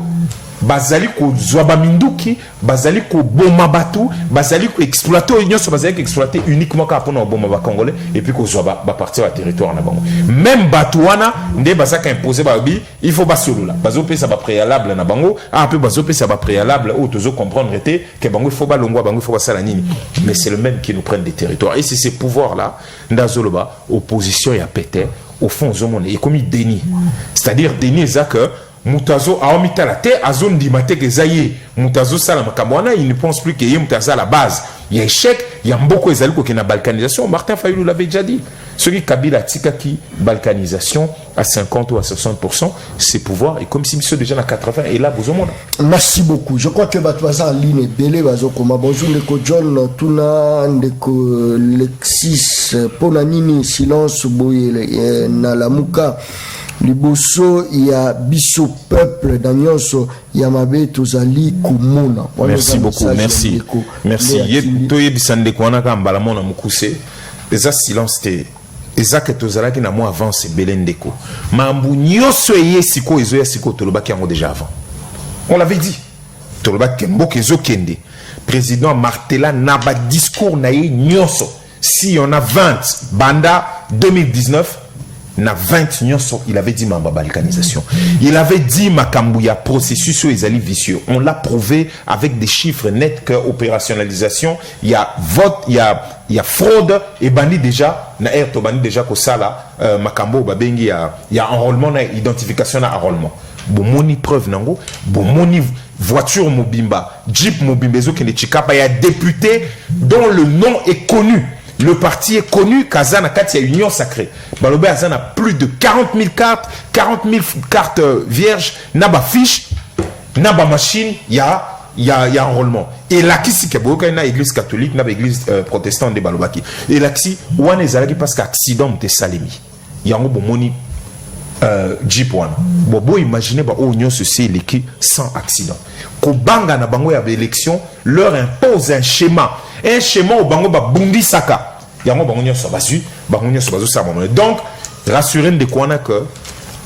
bazali ko zwa minduki bazali ko boma batu bazali ko exploiter union so bazali ko exploiter uniquement ka pona boma ba congolais et puis ko zwa ba partir à territoire na bango même batu wana nde bazaka imposer ba bi il faut basolula bazo pesa ba préalable na bango un peu bazo pesa ba préalable ou tozo comprendre était que bango il faut ba longwa bango il faut ba sala nini mais c'est le même qui nous prennent des territoires et c'est ces pouvoirs là ndazoloba opposition ya pété au fond zomone et comme il dénie c'est-à-dire dénie ça que Mutazo a omita la terre à zone dimate que zaye Mutazo sala makamwana il ne pense plus que Mutazo à la base il y a échec il y a beaucoup ezaliko qui na balkanisation Martin Fayulu l'avait déjà dit ce qui Kabila tikaki balkanisation à 50 ou à 60% ses pouvoirs et comme si monsieur déjà à 80 et là vous au monde. Merci beaucoup. Je crois que Batwaza en ligne belé bazokoma bonjour ndeko John tuna ndeko Lexis ponanini silence boye na lamuka liboso ya biso peuple d'Anyonso yamabe tozali kumuna. Merci beaucoup, merci. Merci. Toye bisande kwana ka mbala mona mukuse. Eza silence te. Eza que tozala ki na mo avance belendeko. Mambu nyoso yesiko ezo yesiko tolobaki yango déjà avant. On l'avait dit. Tolobaki mboke ezo kende. Président Martela naba discours na ye nyoso. Si on a 20 banda 2019 na 20 nyonso, il avait dit ma balkanisation. Il avait dit ma kambouya processus ezali vicieux. On l'a prouvé avec des chiffres nets que opérationnalisation, il y a vote, il y a fraude et bandi déjà na to bandi déjà ko sala makambo babengi il y a enrôlement na identification na enrôlement. Bomoni preuve nango, bomoni voiture mobimba, jeep mobimba zo kende chikapa, il y a député dont le nom est connu. Le parti est connu, Kazana Kat, il y a Union Sacrée. Balobé Azan a plus de 40 000 cartes vierges, Naba fiche, Naba machine, il y a enrôlement. Et là, qui c'est qu'il y a l'église catholique, Naba église protestante de Balobaki. Et là, qui ouane ezalaki parce qu'accident de Salemi. Il y a un bon moni Jeep one. Bon, imaginez, Union se c'est l'équipe sans accident. Kobanga na bango ya élection leur impose un schéma au bango ba bundi saka. Yango bango nyo sobazu, sa maman. Donc rassurez de quoi que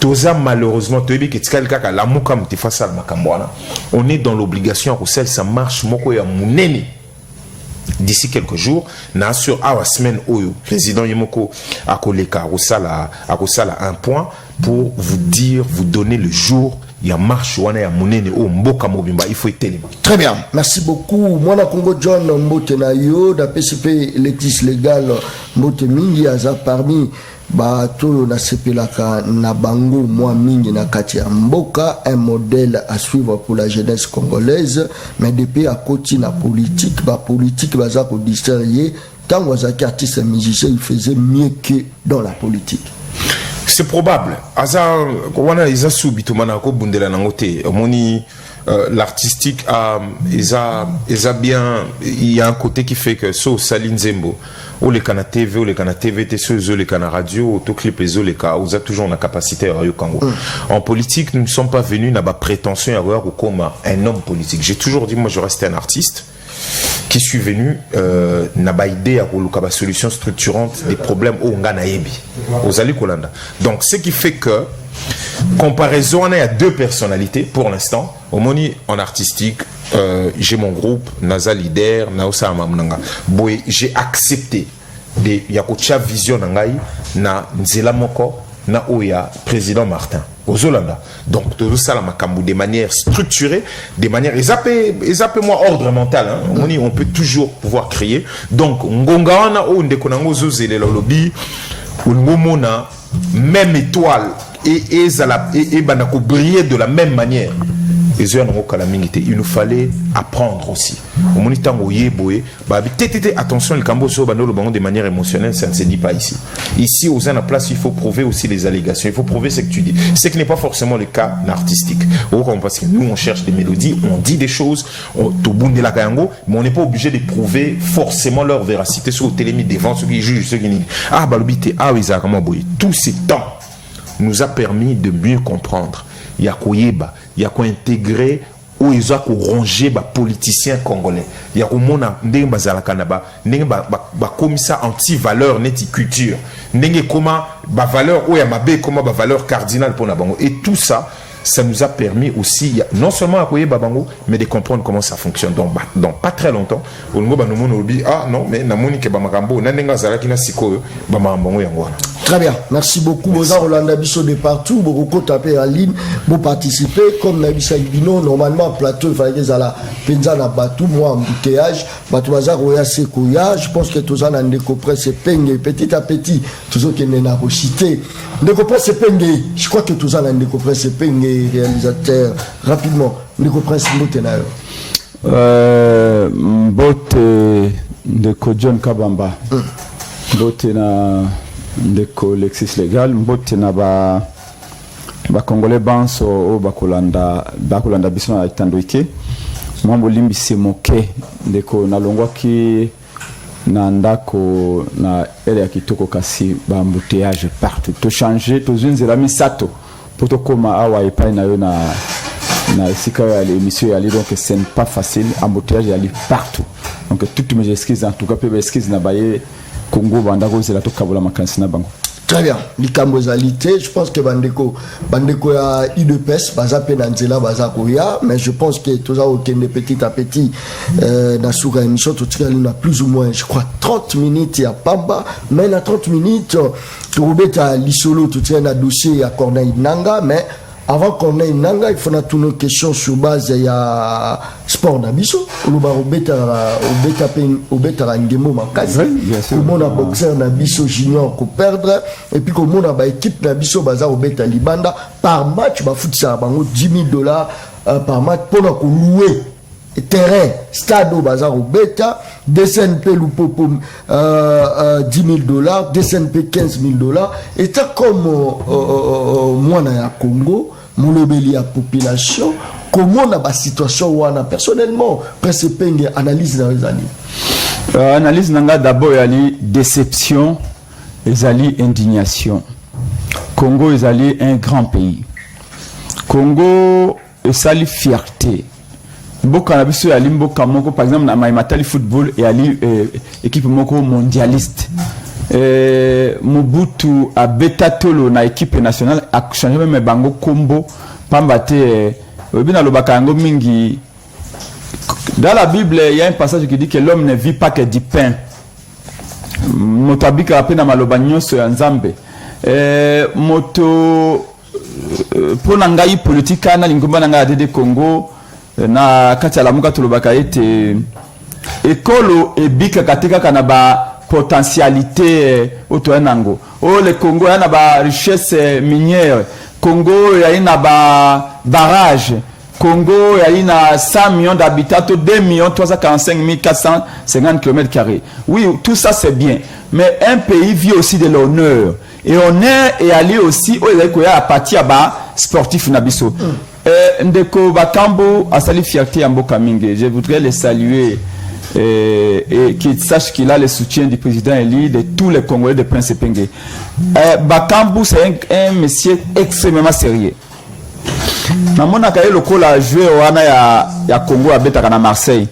toza malheureusement toyebi ke tikali kaka la muka mtifasa makambwana. On est dans l'obligation que celle ça marche moko ya munene. D'ici quelques jours, na sur awa semaine oyo président Yemoko akoleka akosala un point pour vous dire, vous donner le jour. Il y a marche wana ya munene o mboka mobimba il faut etelema. Très bien, merci beaucoup. Mwana Congo John mbote na yo da PCP l'étis légal mbote mingi aza parmi bato na sepelaka na bango moi mingi na kati ya mboka, un modèle à suivre pour la jeunesse congolaise, mais depuis à côté na politique baza ko distinguer quand vous êtes artiste et musicien il faisait mieux que dans la politique. C'est probable. Aza wana isa subitumana ko bundela nangote. Moni l'artistique il y a un côté qui fait que so Saline Zembo ou les canaux TV ou les canaux TVT ceux les canaux radio autoclip les les cas vous avez toujours la capacité à Congo. En politique nous ne sommes pas venus n'a pas prétention à avoir comme un homme politique. J'ai toujours dit moi je restais un artiste qui suis venu n'a pas idée à la solution structurante des problèmes au Nganaebi aux Ali Kolanda. Donc ce qui fait que comparaison on est à deux personnalités pour l'instant au moni en artistique j'ai mon groupe Naza Leader Naosa Mamnanga boy j'ai accepté de yakocha vision nangai na nzela moko na oya président Martin aux Hollanda. Donc tout ça la makambu de manière structurée, de manière moi ordre mental hein. On peut toujours pouvoir créer. Donc ngonga wana o ndekonango zozele lobby ou ngomona même étoile et banako briller de la même manière. Il nous fallait apprendre aussi. Attention, le Camboso de manière émotionnelle, ça ne se dit pas ici. Ici, aux la place, il faut prouver aussi les allégations. Il faut prouver ce que tu dis. Ce qui n'est pas forcément le cas artistique. Parce que nous, on cherche des mélodies, on dit des choses, mais on n'est pas obligé de prouver forcément leur véracité sur le télémite devant ceux qui jugent, ceux qui disent ah, balobité, ah, oui, ça tous ces temps nous a permis de mieux comprendre. Il y a Koyeba, il y a quoi intégrer ou ils ont rongé les politiciens congolais. Il y a Komona ndenge bazala kanaba, ndenge ba comme ça anti-valeur neti culture. Ndenge comment ba valeur ou ya mabe comment ba valeur cardinale pour na bango. Et tout ça, ça nous a permis aussi non seulement à Koyeba bango, mais de comprendre comment ça fonctionne. Donc pas très longtemps, on nous dit ah non mais na moni ke ba makambo na ndenga zala kina sikoyo ba makambo yango. Très bien, merci beaucoup. Vous avez Rolanda Bisso de partout, beaucoup tapé en ligne, vous participez. Comme Nabissa Ibino, normalement, plateau, il fallait que la penza na batou, moi, embouteillage, batou bazar, oya sekoya. Je pense que tous en ont découvert ces peignes, petit à petit, tous qui n'en ont cité. Découvert ces peignes, je crois que tous en ont découvert ces peignes, réalisateurs, rapidement, découvert ces mots Bote de Kodjon Kabamba. Bote na. Ndeko Lexis Legal mbote na ba Congolais banso o bakolanda biso na itandoike mambo limbi se moke ndeko na longwa ki na ndako na ele ya kitoko kasi ba embouteillage partout to changer to zunzela misato poto koma awa epai na yo na esika ya l'émission ya donc c'est pas facile embouteillage ya li partout donc toutes mes excuses en tout cas peu excuses na baye Congo bandako c'est la to kabola makansi na bango. Très bien, l'ikambozalité, je pense que bandeko ya IDPS baza pe na nzela baza koya, mais je pense que tout ça okende petit à petit na suka émission tout ça on a plus ou moins je crois 30 minutes ya pamba, mais na 30 minutes to robeta lisolo tout ça na dossier ya Corneille Nanga, mais avant qu'on ait une il faut toutes nos questions sur base il y a sport nabiso ou ba obeta ngemo makazi comme on a boxeur nabiso junior ko perdre et puis comme on a ba équipe nabiso baza obeta libanda par match ba foot ça bango $10,000 par match pour ko louer terrain stade au bazar obeta DSNP lupopo $10,000 DSNP $15,000 et ça comme moi na Congo molobeli à population comment on a la situation où on a personnellement presque penge analyse dans les années analyse nanga d'abord yali déception ezali indignation. Congo ezali un grand pays. Congo ezali fierté. Mboka na biso yali mboka moko par exemple na Matali football yali équipe moko mondialiste. Mobutu a betatolo na équipe nationale a changé même bango kombo pambate bina lobaka ngo mingi. Dans la Bible il y a un passage qui dit que l'homme ne vit pas que du pain. Motabika apena maloba nyonso ya Nzambe. Moto pona ngai politika na lingomba na ngai de Congo na kati ya lamuka tolobaka ete ekolo ebika katika kana ba potentialité otoenango o le Congo yana ba richesse minière Congo yana ba barrage Congo yana 100 millions d'habitants 2,345,450 km². Oui, tout ça c'est bien, mais un pays vit aussi de l'honneur et honneur est allé aussi au à partir ba sportif nabiso. Ndeko Bakambu a sali fierté à Mboka Mingi. Je voudrais le saluer et qu'il sache qu'il a le soutien du président Eli, de tous les Congolais de Prince Epenge. Bakambu, c'est un monsieur extrêmement sérieux. Namona kaye lokola a joué au Congo à Betaka na Marseille.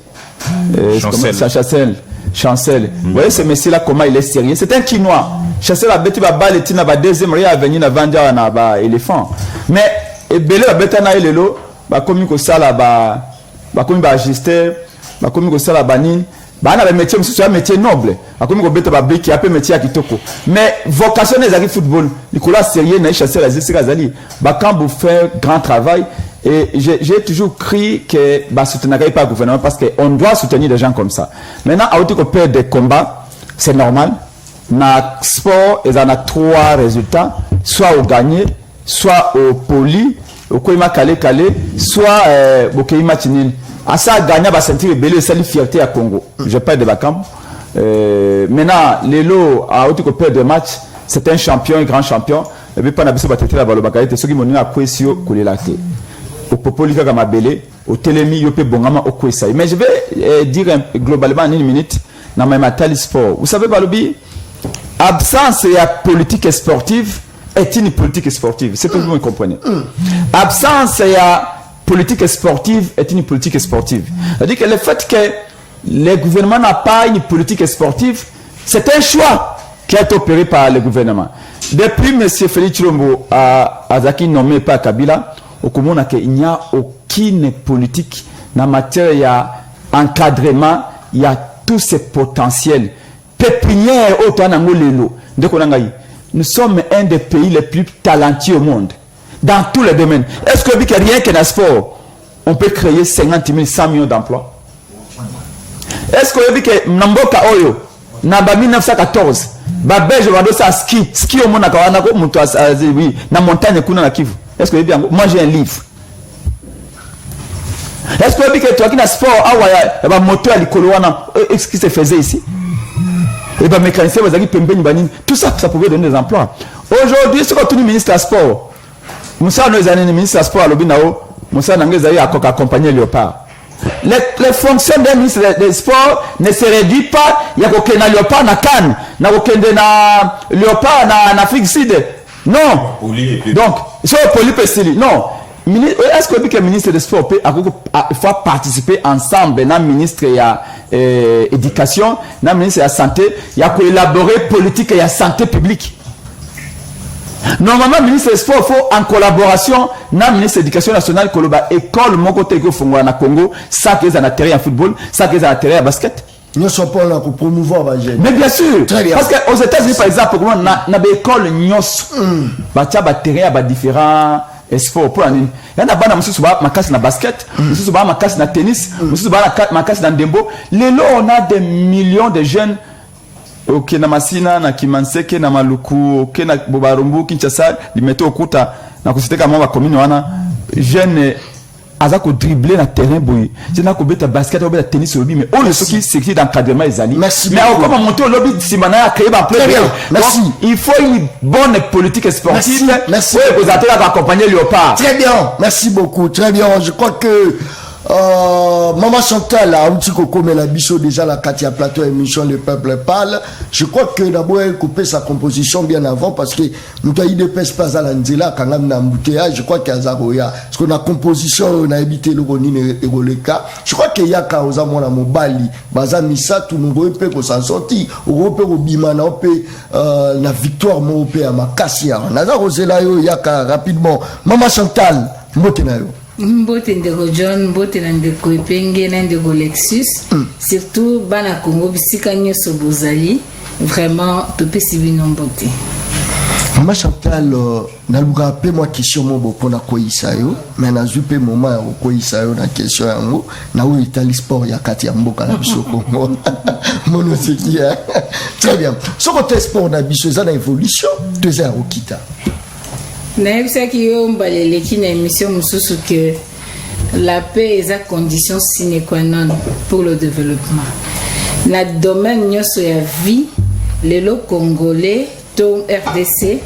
Chancel. Vous voyez ce monsieur là comment il est sérieux. C'est un Chinois. Chancel a bêté ba balle tina ba deuxième rien à venir na vendre na ba éléphant. Mais belé ba bêta na elelo ba komi ko sala ba komi ba ajuster ba komi ko sala ba nini ba na ba métier monsieur un métier noble. Ba komi ko bêta ba brique a peu métier à kitoko. Mais vocation des agri football. Nicolas sérieux na Chancel azisi kazali. Ba Kambu fait grand travail. Et j'ai toujours crié que bah, soutenir pas le gouvernement parce qu'on doit soutenir des gens comme ça. Maintenant, à autre que des combats, c'est normal. Dans le sport, il y a 3 résultats. Soit au gagné, soit au poli, au koima calé, soit au koima tinil. À ça, gagner, va sentir belé, c'est une fierté à Congo. Je parle de Bakam. Maintenant, Lelo, à autre que de match, c'est un champion, un grand champion. Et puis, pas n'a pas traité la balle au Bakayé, c'est ce qui m'a cohésion coulé la tête. Au Popoli Gamabele, au Télémi, Yopé Bongama, au Kwesa. Mais je vais dire globalement en une minute dans ma matali sport. Vous savez, Balobi, absence et politique sportive est une politique sportive. C'est pour que vous me comprenez. Absence et politique sportive est une politique sportive. C'est-à-dire que le fait que le gouvernement n'a pas une politique sportive, c'est un choix qui a été opéré par le gouvernement. Depuis M. Félix Chilombo a Zaki nommé par Kabila, au Komona qu'il n'y a aucune politique en matière d'encadrement, il y a tous ces potentiels. Pépinière au Tanangolelo. Nous sommes un des pays les plus talentueux au monde, dans tous les domaines. Est-ce que rien que dans le sport, on peut créer 50 000, 100 millions d'emplois? Est-ce que Namboka Oyo, Naba 1914, Babel, je vais dire ça, ski au monde, na montagne, kuna na Kivu. Est-ce que moi j'ai un livre? Est-ce que tu as un sport, un moteur à l'Ikoloana, ce qui se faisait ici? Et bien, mécanicien, tout ça, ça pouvait donner des emplois. Aujourd'hui, ce que tu es ministre du sport, Moussa nous a ministre du sport à l'Obinao, Moussa n'a pas accompagné Léopard. Les fonctions d'un ministre des sports ne se réduisent pas, il y a aucun Léopard na Cannes, il y a aucun Léopard en Afrique du Sud. Non. Donc, c'est un polypestili. Non. Est-ce que le ministre des Sports peut participer ensemble dans le ministre de l'éducation, dans le ministre de la santé, il y a collaborer politique et la santé publique. Normalement, le ministre des Sports faut en collaboration dans le ministre de l'Éducation nationale, école, mon côté que Fongo na Congo, ça qui est en terrain en football, ça qui est en terrain en basket. Nous ne sommes pas là pour promouvoir la jeune. Mais bien sûr. Très bien. Parce qu'aux États-Unis, par exemple, on a des écoles nyos. Batia terrain à différents sports. Il y en a des gens qui ont ma basket, qui ont ma casse na tennis, qui ont ma casse na dembo. Lélo, on a des millions de jeunes. Ok, na Masina, na Kimanseke, na Maluku, ok, na Bobarumbu, Kinshasa, li meto okuta, na kusiteka mwa commune wana jeunes azako dribbler na terrain boy. Je n'ai pas beta basket, ou beta tennis lobby, mais on le sait qui c'est d'encadrement les alliés. Merci. Mais on comment monter au lobby Simana a créé un peu. Merci. Donc, il faut une bonne politique sportive. Merci. Oui, vous allez accompagner Léopard. Très bien. Merci beaucoup. Très bien. Je crois que Maman Chantal a un petit coco mais la bichot déjà la Katia Plateau émission Le Peuple Parle. Je crois que d'abord elle coupé sa composition bien avant parce que nous avons des pêches pas à l'Anzela quand on a embouteillage. Je crois qu'il y a Zaroya parce qu'on a composition on a évité le Ronine et Roleka. Je crois qu'il y a quand on a mon Mobali Bazamisa tout nous repère qu'on s'en sortit on repère au Bimana on peut la victoire mon repère à ma Cassia on a Rosela yo yaka rapidement Maman Chantal Motenayo. Mbote ndeko John, mbote na ndeko Epenge na ndeko Lexus, surtout bana Congo bisika nyoso bozali, vraiment topesi bino mbote. Maman Chantal, naluka pe moi question mo bopona koyisa yo, mais na zupe moment ya koyisa yo na question yango, na o itali sport ya kati ya mboka na biso Congo. Mono seki. Très bien. Ce côté sport na biso za na évolution, deux ans okita. Naebisaki yo mbaleleki na émission mususu que la paix est la condition sine qua non pour le développement. Na domaine nyonso ya vie, lelo congolais to RDC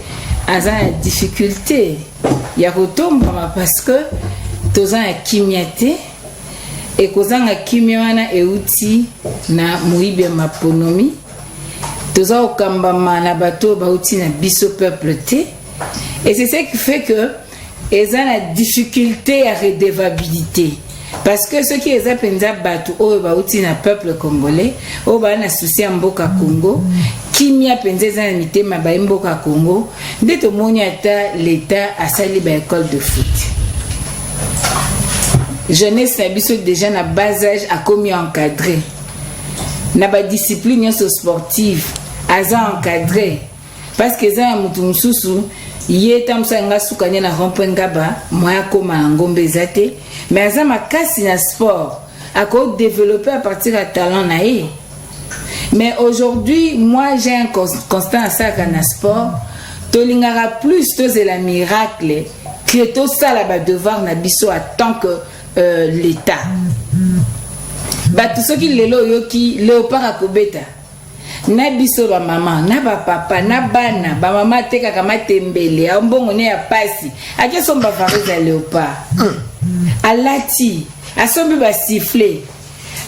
aza difficulté ya kotombama parce que tozanga kimia te ekozanga kimia wana euti na moyibi ya maponomi toza okambama na bato bauti na biso peuple te et c'est ce qui fait que eza na difficulté à redevabilité parce que ceux qui eza penza bato oyo bauti na peuple congolais oyo baa na souci ya mboka Congo kimia penza eza na mitema ba mboka Congo nde tomoni ata l'état asali ba école de foot jeunesse na biso déjà na bas âge a commis encadré na ba discipline sportive aza encadré parce que za mutu mususu yeta musanga sukanya na rompe ngaba moya koma ngombe zate mais aza makasi na sport ako développer à partir de talent na ye mais aujourd'hui moi j'ai un constant à ça na sport tolingara plus toze la miracle que to sala ba devoir na biso en tant que l'état bato soki lelo yoki léopard akobeta na biso ba mama na ba papa na bana ba mama teka kama tembele ambongo ne ya pasi ake somba vareza léopard alati asombi ba siffler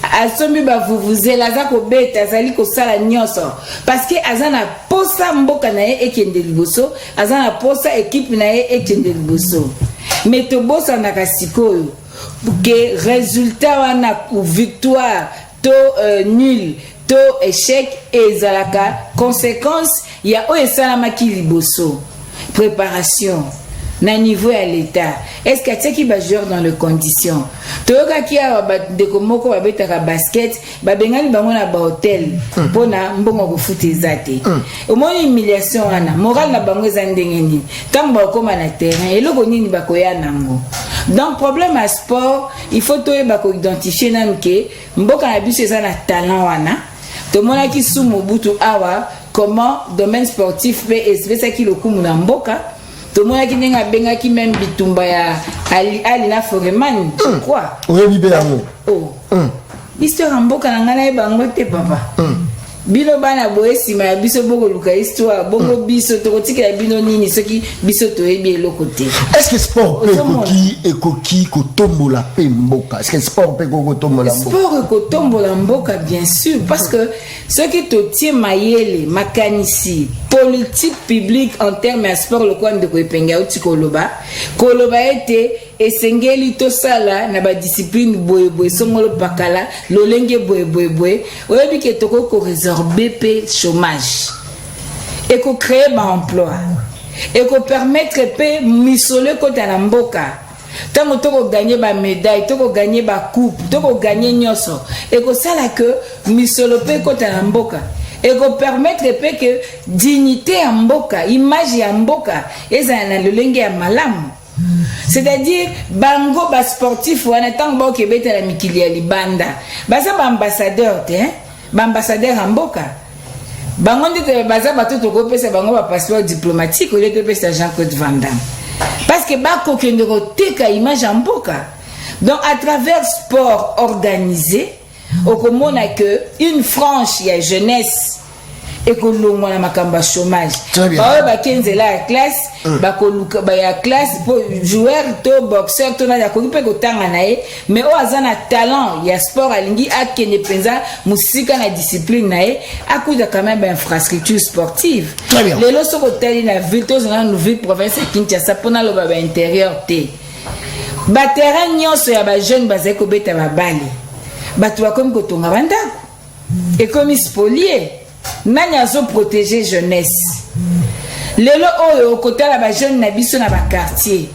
asombi ba vuvuzela za kobeta azali kosala nyonso parce que azana posa mboka na ye ekende liboso azana posa équipe na ye ekende liboso mais to bosa na kasikoyo que résultat wana ou victoire to nul to échec ezalaka conséquence ya o esalamaki liboso préparation na niveau à l'état est-ce que tu qui ba joueur dans les conditions toyoka ki a ba de komoko ba betaka basket ba bengali bango na ba hotel pona mbongo ko futezate au moins humiliation wana moral na bango za ndenge nini tant ba koma na terrain eloko nini ba koya nango donc problème à sport il faut to ba ko identifier namke mboka na biso za na talent wana to mona ki sumu butu awa comment domaine sportif peut espérer qui le kumu na mboka to mona ki nenga benga ki même bitumba ya ali na foreman je crois oui bibe yango oh histoire mboka na ngana bango te papa bino bana boesi ma biso boko luka histoire bongo biso to kotika bino nini soki biso to ebi eloko te est-ce que sport peut ekoki kotombola pe mboka est-ce que sport peut kotombola mboka sport kotombola mboka bien sûr parce que ce qui te tient mayele makanisi politique publique en termes de sport le quoi de ko epenga utikoloba koloba ete esengeli to sala na ba discipline boye songolo bakala lolenge boye oyebi ke toko ko résorber pe chômage et ko créer ba emploi et ko permettre pe misole ko ta mboka tango toko gagner ba médaille toko gagner ba coupe toko gagner nyoso et ko sala que misole pe ko ta mboka et ko permettre pe que dignité ya mboka image ya mboka eza na lolenge ya malamu. C'est-à-dire bango ba sportif wana tango ba okebeta la mikili ya libanda baza ba ambassadeur te ba ambassadeur mboka bango ndite baza bato to kopesa bango ba passeport diplomatique au lieu de pesa Jean-Claude Van Damme parce que ba ko kende ko teka image mboka donc à travers sport organisé okomona que une frange ya jeunesse ekolongwa na makamba chômage ba ba kenzela ya classe ba koluka ba ya classe pour joueur to boxeur to na ya ko pe ko tanga na ye mais o azana talent ya sport alingi akene penza musika na discipline na ye akuda quand même infrastructure sportive lelo soko tali na ville to na nouvelle province Kinshasa pona lo ba intérieur te ba terrain nyonso ya ba jeune ba zeko beta ba bali batu ba comme ko tonga bandako et comme spolier nani azo protéger jeunesse lelo oyo kotala ba jeune na biso na ba quartier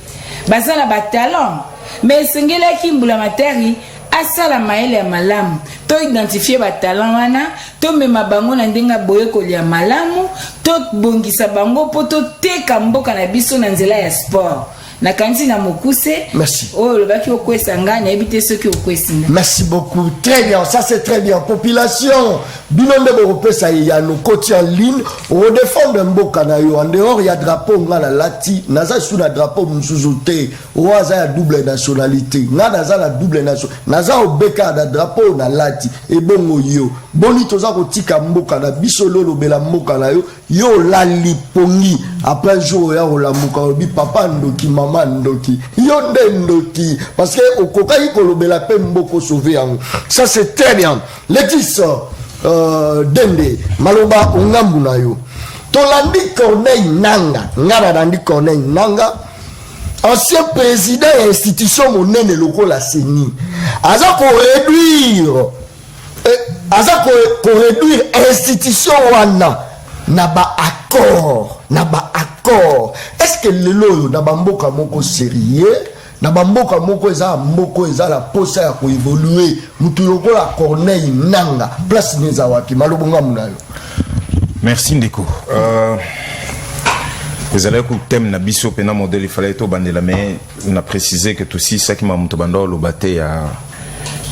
baza na ba talent mais sengela ki mbula materi asala maele ya malamu to identifier ba talent wana to mema bango na ndenga boye kolia malamu to bongisa bango po to teka mboka na biso na nzela ya sport na kanti na mokuse merci oh le baki okwesa ngana ebite ceux qui okwesinga merci beaucoup très bien ça c'est très bien population binombe bopesa ya no koti en ligne on défendre mboka na yo en dehors il y a drapeau ngala lati naza sous la drapeau msuzuté oaza ya double nationalité ngana za la double nation naza obeka da drapeau na lati e bongo yo boni toza kotika mboka na biso lolo bela mboka na yo yo la lipongi après jour ya la muka obi papa ndoki mama maman Ndoki. Yonde Ndoki. Parce que au Kokai Kolobela pe mboko sauver en. Ça c'est très bien. Letis Dende Maloba Ungambu na yo. Tolandi Corneille Nanga. Ngara Dandi Corneille Nanga. Ancien président et institution monnaie locaux la CENI. Aza pour réduire institution wana naba accord est-ce que le loyo naba mboka moko sérieux naba mboka moko eza la posa ya ko évoluer mutu lokola Corneille Nanga place neza waki malobonga munayo. Merci Ndeko. Vous allez écouter thème na biso pena modèle il fallait to bandela mais on a précisé que tout si ça qui m'a monté bando le baté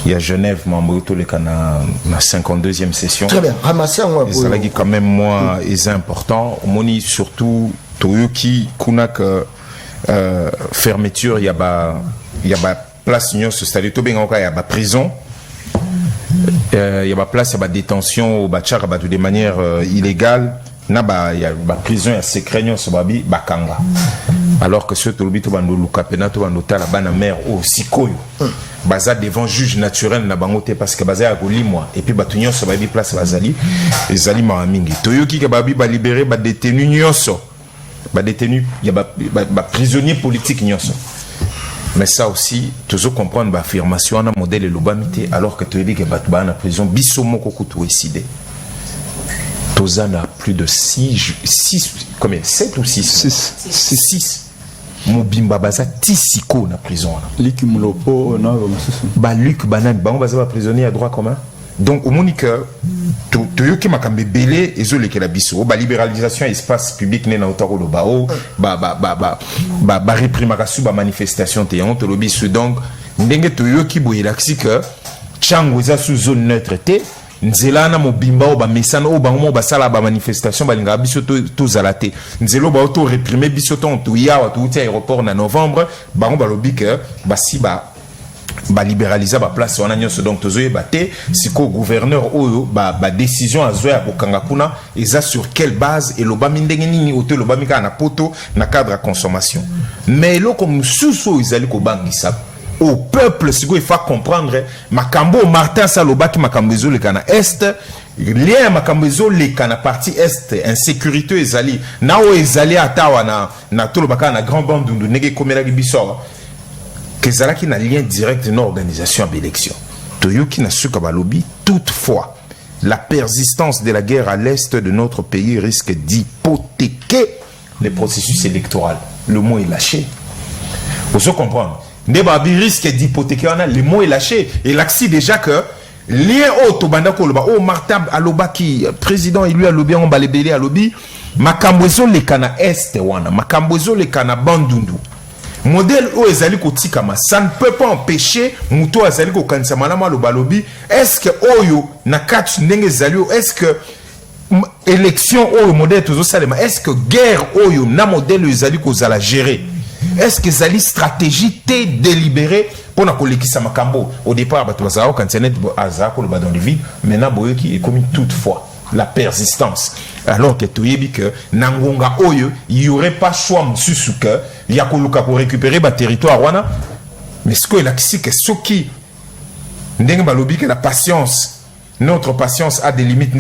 il y a Genève mamboto le kana na 52e session. Très bien. Ramasser moi pour. Ça qui quand même moi est important. Moni surtout Toyoki kuna que fermeture il y a place union ce stade to benga il y a prison. Il y a place il y a détention au bachar de manière illégale. Il y a prison, il y a secret, bakanga. Alors que ceux qui ont été la mer au Sikoyo, baza devant juge naturel na bangote parce que baza ya golimwa et puis batunyo so babi place bazali ezali ma mingi. Toyoki ka babi ba libérer ba détenu nyonso. Ba détenu, il y a ba prisonnier politique nyonso. Mais ça aussi, toujours comprendre l'affirmation en modèle et l'obamité alors que tu dis que batba na prison biso moko kutu décidé. Tozan a plus de 6, combien 7 ou 6 6. Mobimba baza tisiko na prison. Luc Mlopo, Luc Banane, on va prisonnier à droit commun. Donc, au Monique, tu yoki makambe belé et zole ke la biso. Libéralisation espace public n'est na otaro lo bao, réprimation, manifestation te on te lo biso. Donc, ndenge tu yoki boye laksi que chango za sous zone neutre te. Nzela na mobimba o ba mesana o bango ba sala ba manifestation balinga biso to zalate nzelo ba auto réprimer biso to ya wa to aéroport na novembre bango ba lobi que ba si ba libéraliser ba place wana nyonso donc tozoye baté siko gouverneur oyo ba décision azoya bokanga kuna eza sur quelle base et loba mindenge nini oto loba mika na poto na cadre à consommation mais lo comme suso izali ko bangisa au peuple, si il faut comprendre, Makambo Martin Salobaki Makambezo le Kana Est, lien Makambezo le Kana partie Est, insécurité ezali, nao ezali atawa na tolobaka na grand bande de nege komela bisor, que zalaki na lien direct de l'organisation de l'élection. Toyoki na suka balobi, toutefois, la persistance de la guerre à l'Est de notre pays risque d'hypothéquer le processus électoral. Le mot est lâché. Pour se comprendre. Nebabi risque d'hypothéquer, le mot est lâché. Et l'axi déjà que lien au Tobanda Koloba, au Martin Aloba qui président, il lui a lobby, on va les belé à lobby. Makambozo le kana Est, wana. Makambozo le kana Bandundu. Modèle au ezali kotikama, ça ne peut pas empêcher Mouto ezali ko kansama na maloba lobby. Est-ce que Oyo na catch nenge ezali, est-ce que élection Oyo modèle toujours salema, est-ce que guerre Oyo na modèle ezali ko zala gérer? Est-ce que Zali stratégie t'est délibérée pour na kolekisa makambo au départ bato bazao quand c'est azako le dans le vide maintenant boyoki est commis toutefois la persistance alors que toyebi que nangonga oyo il y aurait pas choix msusu que yakoluka pour récupérer ba territoire wana mais ce que la que ce qui ndenge balobi que la patience notre patience a des limites.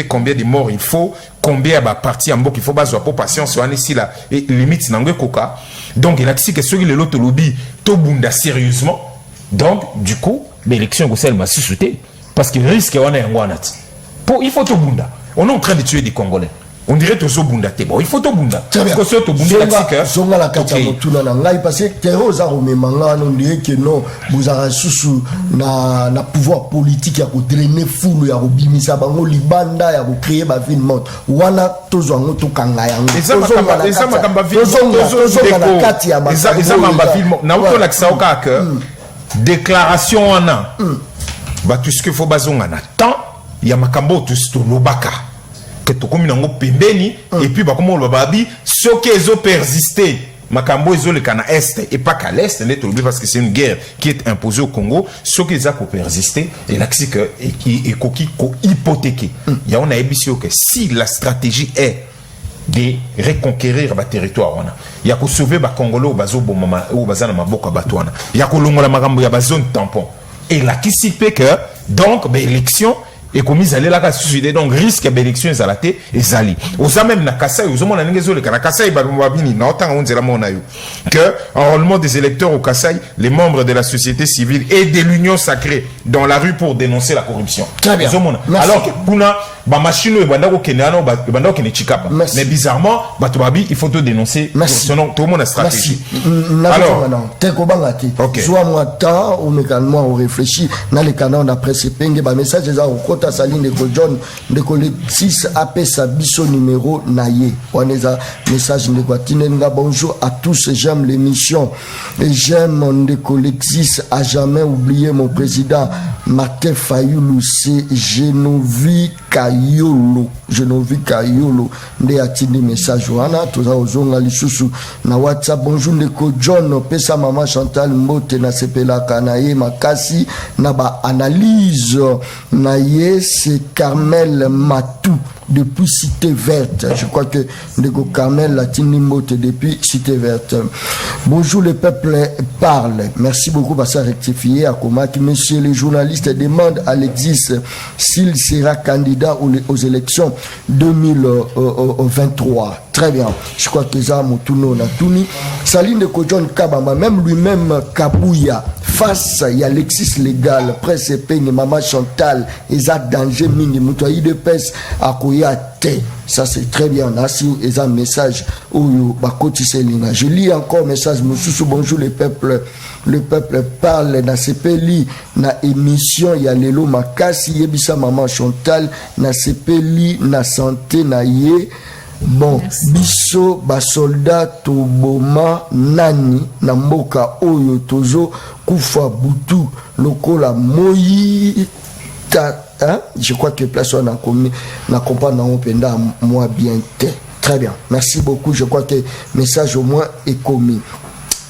Combien de morts il faut, combien de parties en bas il faut baser pour patience. On est ici là et limite n'angé coca. Donc il a dit que ceux qui le lot lobby to bunda sérieusement. Donc du coup l'élection Goussel m'a suscité parce qu'il risque on est en guanat. Pour il faut to bunda. On est en train de tuer des Congolais. On dirait que Zobunda bon il faut to bunda. Parce que zonga la kata motuna na ngai parce que terreau za romemanga on dirait que non vous avez sous na pouvoir politique ya ko drainer foule ya ko bimisa bango libanda ya ko créer ba ville morte wana tozo ngo to kanga yango eza makamba ville na kati ya eza mamba ville na uto la kisaoka que déclaration wana ba tout ce qu'il faut bazonga na temps ya makambo to lobaka que tout comme nango pembeni et puis bah comme on le babi ce qui est persisté makambo ezo le kana est et pas qu'à l'est n'est tout parce que c'est une guerre qui est imposée au Congo ce qui a persisté et là c'est que et qui hypothéqué il y a on a ébissé que si la stratégie est de reconquérir ba territoire wana ya ko sauver ba Congolais bazo bomama ou bazana maboka batwana ya ko longola makambo ya ba zone tampon et la qui s'y fait que donc ba élection et comme ils allaient là suicider donc risque d'élection ezalate ezali oza même na Kasai ozomona ningezo le kana Kasai ba babini na otanga onzela mona yo que enrôlement des électeurs au Kasai les membres de la société civile et de l'union sacrée dans la rue pour dénoncer la corruption. Très bien. Alors que kuna ba machine e bandako kenano bandako kene chikapa mais bizarrement batobabi il faut te dénoncer selon tout le monde a stratégie. Alors teko bangati soit moi temps ou mécanement on réfléchit dans les canaux on a presse penge ba message za okota saline de John de collectif apesa biso numéro naye oneza message de Guatinenga bonjour à tous j'aime l'émission et j'aime mon de collectif à jamais oublier mon président Martin Fayulu c'est Genovi Kayolo nde atindi message wana toza ozonga lisusu na WhatsApp bonjour ndeko John pesa mama Chantal Mbote na sepelaka na ye makasi na ba analyse na ye c'est Carmel Matou depuis Cité Verte. Je crois que ndeko Carmel Latini Mbote depuis Cité Verte. Bonjour le peuple parle. Merci beaucoup pour ça rectifier à Komaki. Monsieur les journalistes demandent à l'exis s'il sera candidat aux élections 2023. Très bien. Je crois que ça Motuno Natuni. Saline de Kojon Kabama, même lui-même Kabouya, face à Alexis Légal, presse Peigne, Maman Chantal, Ezak Danger Mingi, Moutaï de Pes, Akoyate. Ça c'est très bien. Merci, et un message où Bakoti Selina. Je lis encore message. Moussou, bonjour le peuple. Le peuple parle na sepeli na émission ya lelo makasi yebisa Maman Chantal na sepeli na santé na ye. Bon, biso ba soldat to boma nani na mboka oyo tozo kufa butu lokola moyi ta hein? Je crois que place on a commis na comprendre on penda moi bien très bien. Merci beaucoup, je crois que message au moins est commis.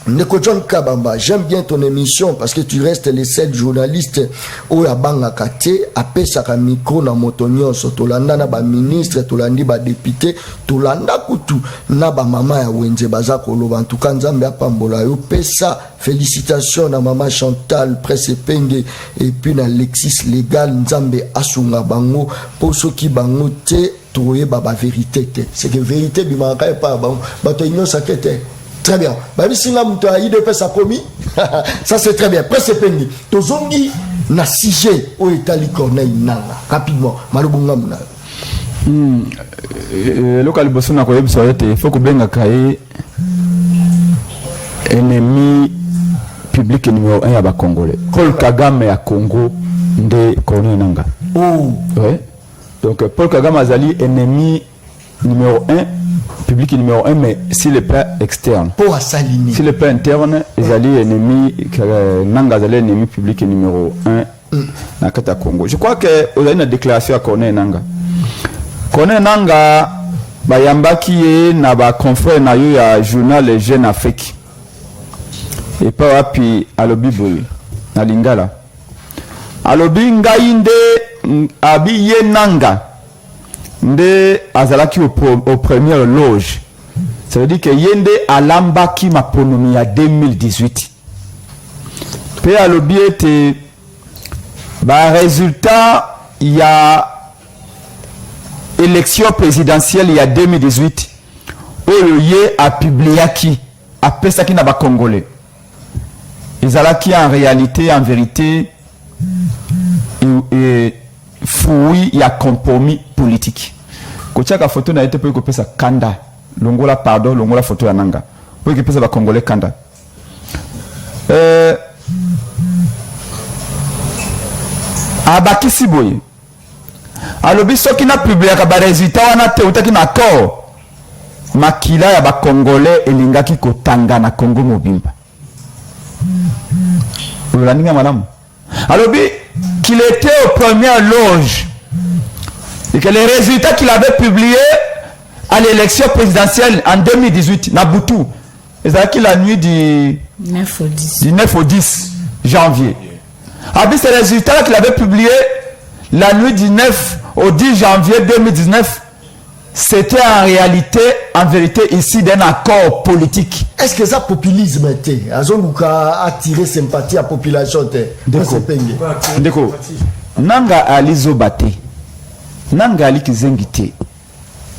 Ndeko John Kabamba, j'aime bien ton émission parce que tu restes les 7 journalistes au Yabanga Kate, apé saka micro na motonyo so tolanda na ba ministre, tolandi ba député, tolanda kutu na ba mama ya wenze baza koloba ntuka nzambe apambola yo pesa. Félicitations à Maman Chantal Presse Penge et puis na Alexis Légal nzambe asunga bango poso ki bango te toye baba vérité te. C'est que vérité bimaka pas bango bato ino sakete. Très bien. Babi singa muto ayi de pesa promis. Ça c'est très bien. Presse Penge. Tozongi na sujet o etali Corneille nanga rapidement. Malubunga muna. Local bosso na koyebi soyete faut ko benga kaye ennemi public numéro 1 ya ba Congolais. Paul Kagame ya Congo nde Corneille nanga. Oh. Ouais. Donc Paul Kagame azali ennemi numéro 1 public numéro 1 mais si le plan externe. Pour assaliner. Si le plan interne azali ennemi nanga azali ennemi public numéro 1 na kata Congo. Je crois que ozali na déclaration ya Corneille nanga. Corneille nanga bayambaki ye na ba confrère na yo ya journal Jeune Afrique. Et pas wapi alobi boy na lingala. Alobi ngai nde abi ye nanga nde azalaki au première loge. Ça veut dire que yende alambaki maponomi ya 2018. Pe alobi ete ba résultat ya élection présidentielle il y a 2018 oyo ye a publiaki a pesaki na ba Congolais. Ezalaki en réalité en vérité et fouille ya compromis politique. Kochaka photo na été pour ko pesa kanda longola pardon longola photo ya nanga pour que pesa ba Congolais kanda. Abaki boye alobi soki na publiaka ba résultat wana te utaki na corps makila ya ba Congolais elingaki kotanga na Congo mobimba. Olaninga madame alobi qu'il était aux premières loges et que les résultats qu'il avait publiés à l'élection présidentielle en 2018 na Butu ezalaki la nuit du 9 au 10 janvier. Abi ces résultats qu'il avait publiés la nuit du 9 au 10 janvier 2019, c'était en réalité, en vérité, ici d'un accord politique. Est-ce que ça populisme était? Azoluka attirer sympathie à la population. Ndeko, nanga ali zobate, nanga ali kizengite,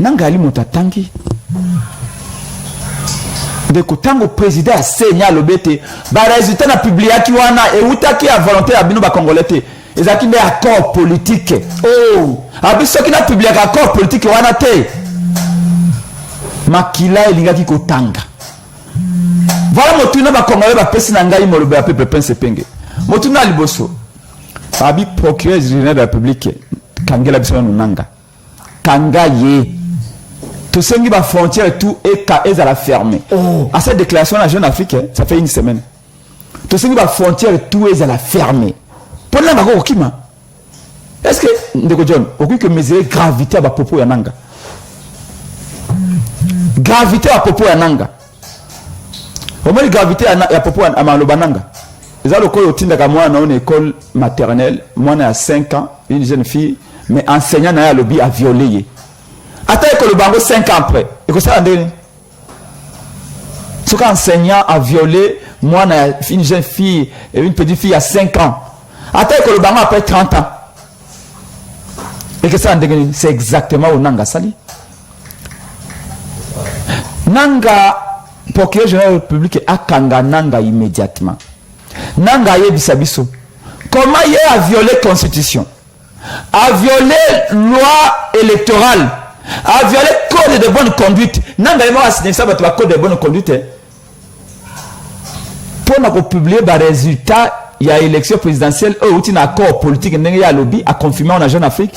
nanga ali mutatangi. Ndeko, tango président a saigné l'obété, ba résultat na publié qui wana et outaki à volonté à bino ba congolais. Ils ont des accords politiques. Oh, abi ceux qui n'a publié accord politique wana te. Makila elinga ki kotanga. Voilà motuna ba congolais ba pesi na ngai molobe ya peuple pense penge. Motuna liboso. Abi procureur général de la République kangela biso nanga. Kanga ye. Tout ce qui va frontière et tout est à la fermer. Oh. À cette déclaration la Jeune Afrique, ça fait une semaine. Tout ce qui va frontière et tout est à la fermer. Pour la mago okima. Est-ce que ndeko John, aucune que mesurer gravité à propos ya nanga. Gravité à propos ya nanga. Au moins gravité à propos à maloba nanga. Les gens le tinda ka moi na une école maternelle, moi na 5 ans, une jeune fille mais enseignant na lobby a violé. Attends que le bango 5 ans après. Et que ça andeni. Ce qu'enseignant a violé moi na une jeune fille et une petite fille à 5 ans. Attends que le bango après 30 ans. Et que ça andeni, c'est exactement au nanga sali. Nanga procureur général de la République a kanga nanga immédiatement. Nanga yebisa biso. Comment il a violé la constitution? A violé loi électorale? A violé code de bonne conduite? Nanga yema signé ça battre code de bonne conduite. Pour nous publier les résultats, il y a élection présidentielle ou un accord politique il y a lobby à confirmer en Jeune Afrique.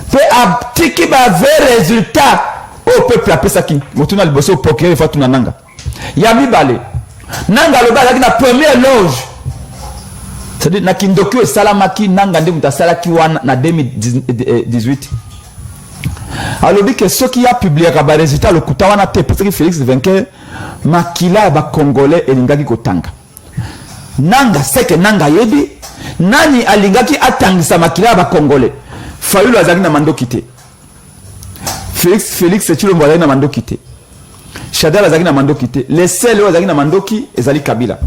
Puis à tiki ba vrai résultat au peuple appelle ça qui motuna liboso procureur fa tuna nanga yami balé nanga le bala na première loge c'est-à-dire na kindoku e salamaki nanga nde mutasala ki wana na 2018 alobi que ce qui a publié ka ba résultat le kutawana te parce que Félix vainqueur makila ba congolais elingaki kotanga nanga c'est que nanga yebi nani alingaki atangisa makila ba congolais Fayulu azaki na mando kité Félix Tshilombo azaki na mando kité. Shadal azaki na mando kité. Les seuls azaki na mando ki ezali Kabila.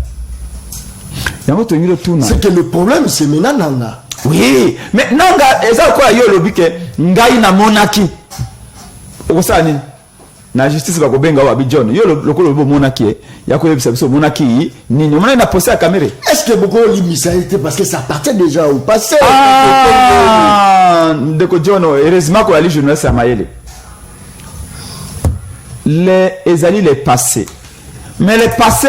Yango to ngiro tuna. C'est que le problème c'est maintenant nanga. Oui, mais nanga eza quoi yo lobi ke ngai na monaki. Okosa nini? Na justice ba kobenga wa Bijon. Yo lokolo bo monaki ya ko yebisa biso monaki nini? Mona na poser la caméra. Est-ce que beaucoup l'immisalité parce que ça partait déjà au passé? Ah, Ndeko Jono, heureusement qu'on a lu journaliste à Mayele. Les passés. Mais les passés,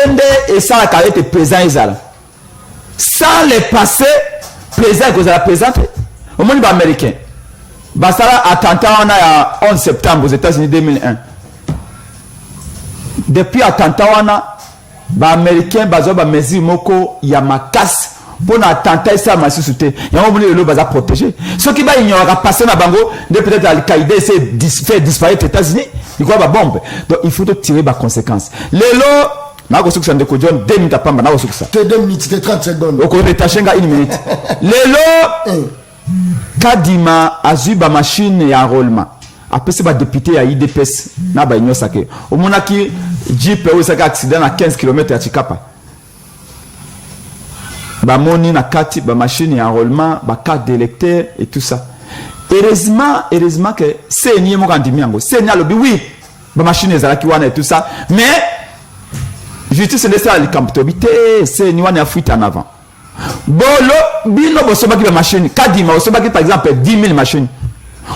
et ça, la carrière présent, sans les passés, présent, que vous avez présenté. Au monde américain. Basara attentat, on a 11 septembre aux États-Unis 2001. Depuis attentat, on a américain, bazoba mesure moko yamakasi. Pour attentat, ça m'a soutenu. Il y a un moment où il va protéger. Ceux qui va ignorer passer dans Bango, de peut-être Al-Qaïda essaie de faire disparaître les États-Unis, il croit la bombe. Donc il faut tirer les conséquences. Les lots, n'a pas de Kodjon, 2 minutes à Pamba, n'a pas de ça. 2 minutes, 30 secondes. Au cours de Tachenga, 1 minute. Les lots, Kadima, Azuba machine et enrôlement. Après, c'est député à IDPS, n'a pas ignoré ça. Au moment qui Jeep, où c'est un accident à 15 km à Chikapa. Moni na kati ba machine ya enrôlement ba carte d'électeur et tout ça. Heureusement que c'est ni mo kandimi yango c'est ni alobi oui ba machine ezalaki wana et tout ça mais justice laisse à l'ikamptobité c'est ni wana fuite en avant bolo bino bosobaki ba machine kadima bosobaki par exemple 10 000 machines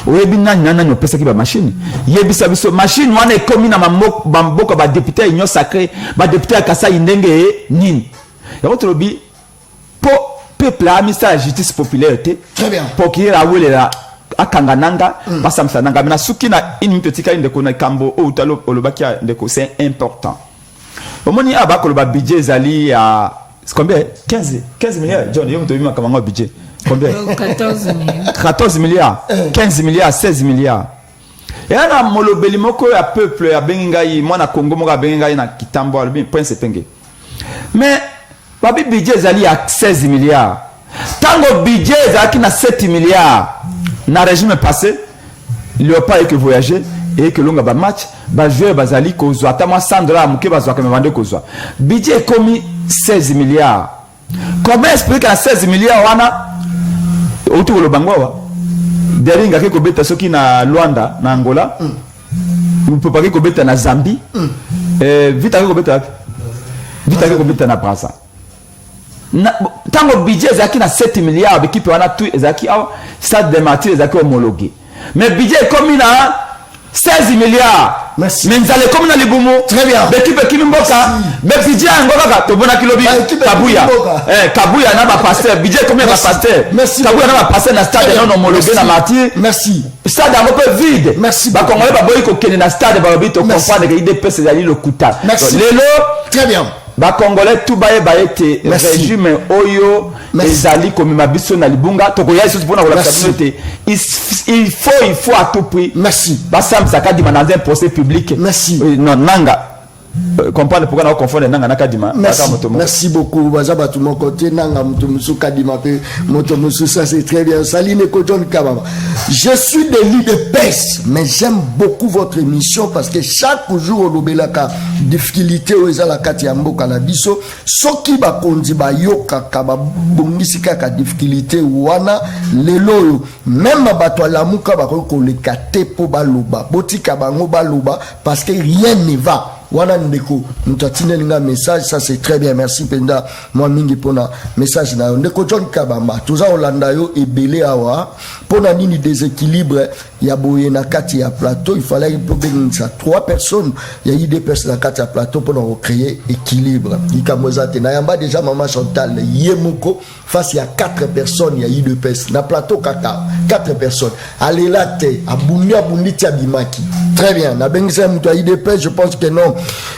oyebi nani opesaki ba machine yebisa biso machine wana ekomi na mboka ba député union sacrée ba député akasa indenge nini yango tolobi peuple a mis la justice populaire. Très bien. Pour qu'il y ait la à Kangananga, Basamsananga. Mais ce qui n'a une petite caille de Konaikambo ou Talo Olobakia de c'est important. Au moment où il y a un budget, Zali à combien 15 milliards. John, il y a un budget. Combien 14 milliards. 15 milliards, 16 milliards. Et là, on a molobeli moko ya peuple ya bengai, moi na Congo moka bengai na Kitambo, albi point c'est pengue. Mais Babi budget zali à 16 milliards. Tango budget zali na 7 milliards. Na régime passé, il n'y a pas eu que voyager. et que l'on a match ba joueur bazali kozwa ata moi $100 muke bazwa kama bande kozwa budget komi 16 milliards. Comment expliquer à 16 milliards wana autour le bangwa deringa ke kobeta soki na Luanda na Angola on peut pas ke kobeta na Zambie vite ke kobeta na Braza tango budget zaki na 7 milliards équipe wana tout ezaki stade de Martyrs ezaki homologué mais budget comme na 16 milliards. Merci. Mais vous allez comme dans les boumous. Très bien. L'équipe qui m'imboka. Mais budget ngoka to bona kilobi. Kabuya. Kabuya na ba pasteur. Budget combien ba pasteur? Merci. Kabuya na ba pasteur na stade non homologué na Martyrs. Merci. Stade un peu vide. Merci. Ba congolais ba boyi ko kene na stade ba bito comprendre que IDP c'est ali le kuta. Merci. Lelo. Très bien. Ba congolais tout baye baete régime oyo ezali comme mabiso na libunga to ko yesu pour na la communauté il faut à tout prix merci ba sam sakadi dans un procès public merci non nanga comprendre pourquoi on confond nanga na kadima merci beaucoup bazaba tout mon côté nanga mutumu kadima pe mutumu ça c'est très bien Saline ko John Kababa je suis de l'UDPS mais j'aime beaucoup votre émission parce que chaque jour au lobelaka difficulté aux ala kati ya mboka na biso soki ba kondi ba yoka kaba bongisi kaka difficulté wana lelo même bato la muka ba ko le kate po baloba botika bango baloba parce que rien ne va. Wana ndeko mutatine linga message ça c'est très bien merci penda moi mingi pona message na ndeko John Kabamba toza Olanda yo ebele awa pona nini déséquilibre ya boye na kati ya plateau il fallait ça 3 personnes il y a eu des personnes na kati ya plateau pour créer équilibre ikamozate na yamba déjà maman Chantal yemoko face à 4 personnes il y a eu 2 personnes na plateau kaka 4 personnes allez là te abundi tia bimaki très bien na bengisa muto ya IDP je pense que non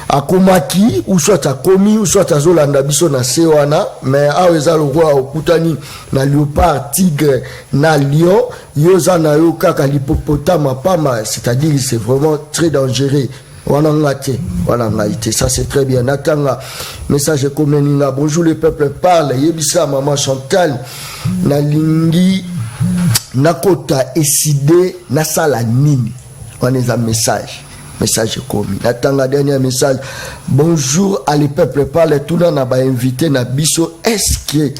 akomaki ou soit akomi ou soit azolanda biso na sewana mais aweza le roi okutani na léopard tigre na lion yoza na yo kaka l'hippopotame pama c'est-à-dire c'est vraiment très dangereux wana ngate wana ngaite ça c'est très bien natanga message komeninga bonjour le peuple parle yebisa maman Chantal na lingi nakota eside na sala nini wana za message commis. Natanga dernier message. Bonjour à les peuples parle tout dans na ba invité na biso est-ce que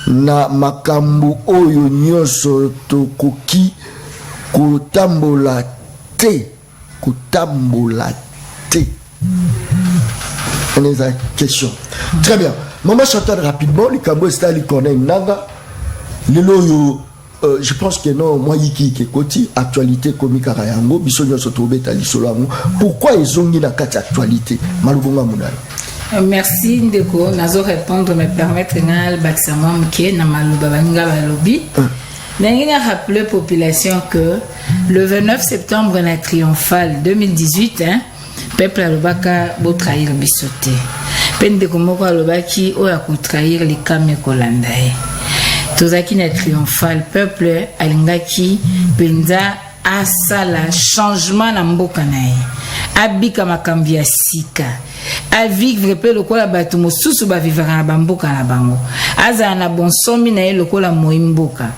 na makambo oyo nyonso to koki kutambola te. On est à question. Très bien. Maman Chantal rapidement les kambo stali connaît nanga lelo je pense que non, moi qui côté actualité comique à Rayango, bisogno se trouver à l'isolamu. Pourquoi ils ont mis la carte actualité Malubonga Mounal. Merci Ndeko, nazo répondre me permettre ngal baksama mke na maluba banga balobi. N'ayez rappelé population que le 29 septembre na triomphal 2018 peuple alobaka bo trahir bisoté. Pendeko moko alobaki o ya ko trahir les kame kolandae. Tozaki na triomphal peuple alingaki penza asala changement na mboka nae abika makambi ya sika avivre pe lokola bato mosusu ba vivre na bamboka na bango aza na bonsomi na ye lokola moimboka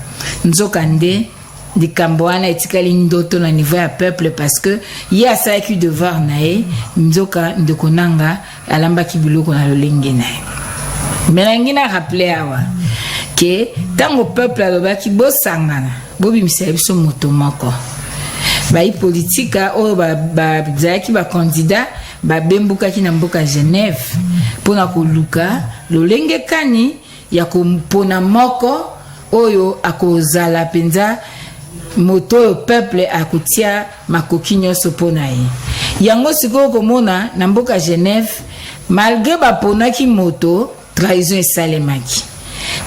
nzoka nde likambo wana etikali ndoto na niveau ya peuple parce que ye asalaki devoir na ye nzoka ndeko nanga alambaki biloko na lolenge na ye melangi na rappele awa que tango peuple alobaki bosangana bobimisa biso moto moko ba politika o ba zaki ba candidat ba bembukaki na mboka Genève pona koluka lolenge kani ya kompona moko oyo akozala penza moto yo peuple akotia makoki nyonso pona ye yango siko komona na mboka Genève malgré ba ponaki moto trahison esalemaki.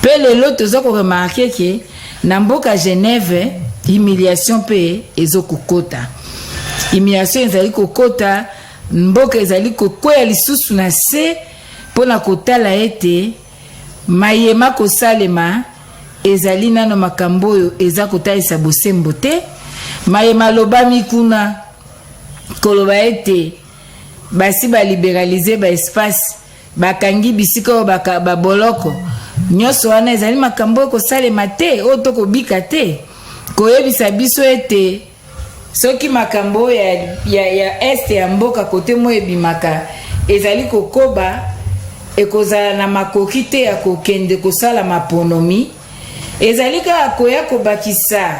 Pe lelo tozo ko remarquer que na mboka Genève humiliation pe ezokokota. Humiliation ezali kokota mboka ezali kokoya lisusu na se pona kotala ete mayema kosalema ezali nano makambo oyo eza kotalisa bosembo te mayema lobami kuna koloba ete basi ba libéraliser ba espace bakangi bisika ba boloko nyoso wana ezali makambo ko salema te o to ko bika te ko yebisa biso ete soki makambo ya este ya mboka kote mo ebimaka ezali kokoba ekozala na makoki te ya kokende kosala maponomi ezali kaka koya kobakisa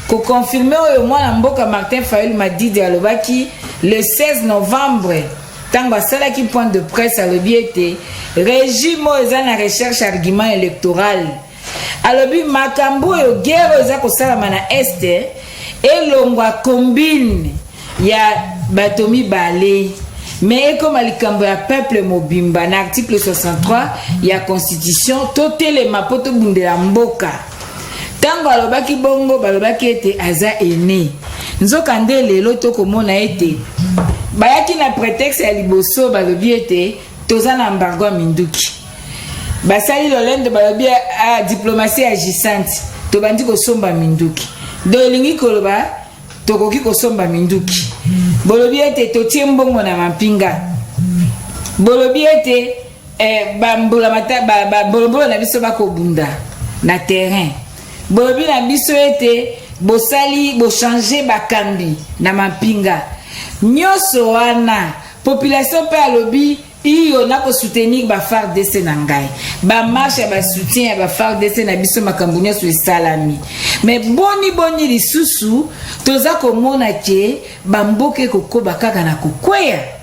kokonfirme oyo mwana mboka Martin Fayulu Madidi alobaki le 16 novembre ntango asalaki point de presse alobi ete régime oyo eza na recherche argument électoral alobi makambo oyo guerre oyo eza kosalama na este elongwa combine ya bato mibale mais ekoma likambo ya peuple mobimba na article 63 ya constitution totelema po tobundela mboka ntango alobaki bongo balobaki ete aza ene nzoka nde lelo tokomona ete bayaki na prétexte ya liboso balobi ete toza na embargo ya minduki basali lolendo balobi diplomatie agissante tobandi kosomba minduki do elingi koloba tokoki kosomba minduki bolobi ete totie mbongo na mampinga bolobi ete bambolo na biso bakobunda na terrain bolobi na biso ete bochange bakambi na mampinga nyonso wana population mpe alobi iyo na kosoutenir FARDC na ngai bamarche ya basoutien ya FARDC na biso makambo nyonso esalami mais boni lisusu toza komona ke bamboka ekokoba kaka na kokweya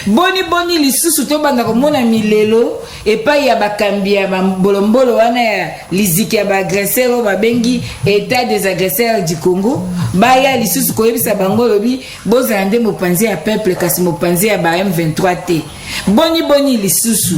boni lisusu tobanda komona milelo epai ya bakambi ya bambolombolo wana ya liziki ya baagresseur oyo babengi état des agresseurs du Congo baya lisusu koyebisa bango lobi bozala nde mopanzi ya peuple kasi mopanzi ya ba M23 te boni lisusu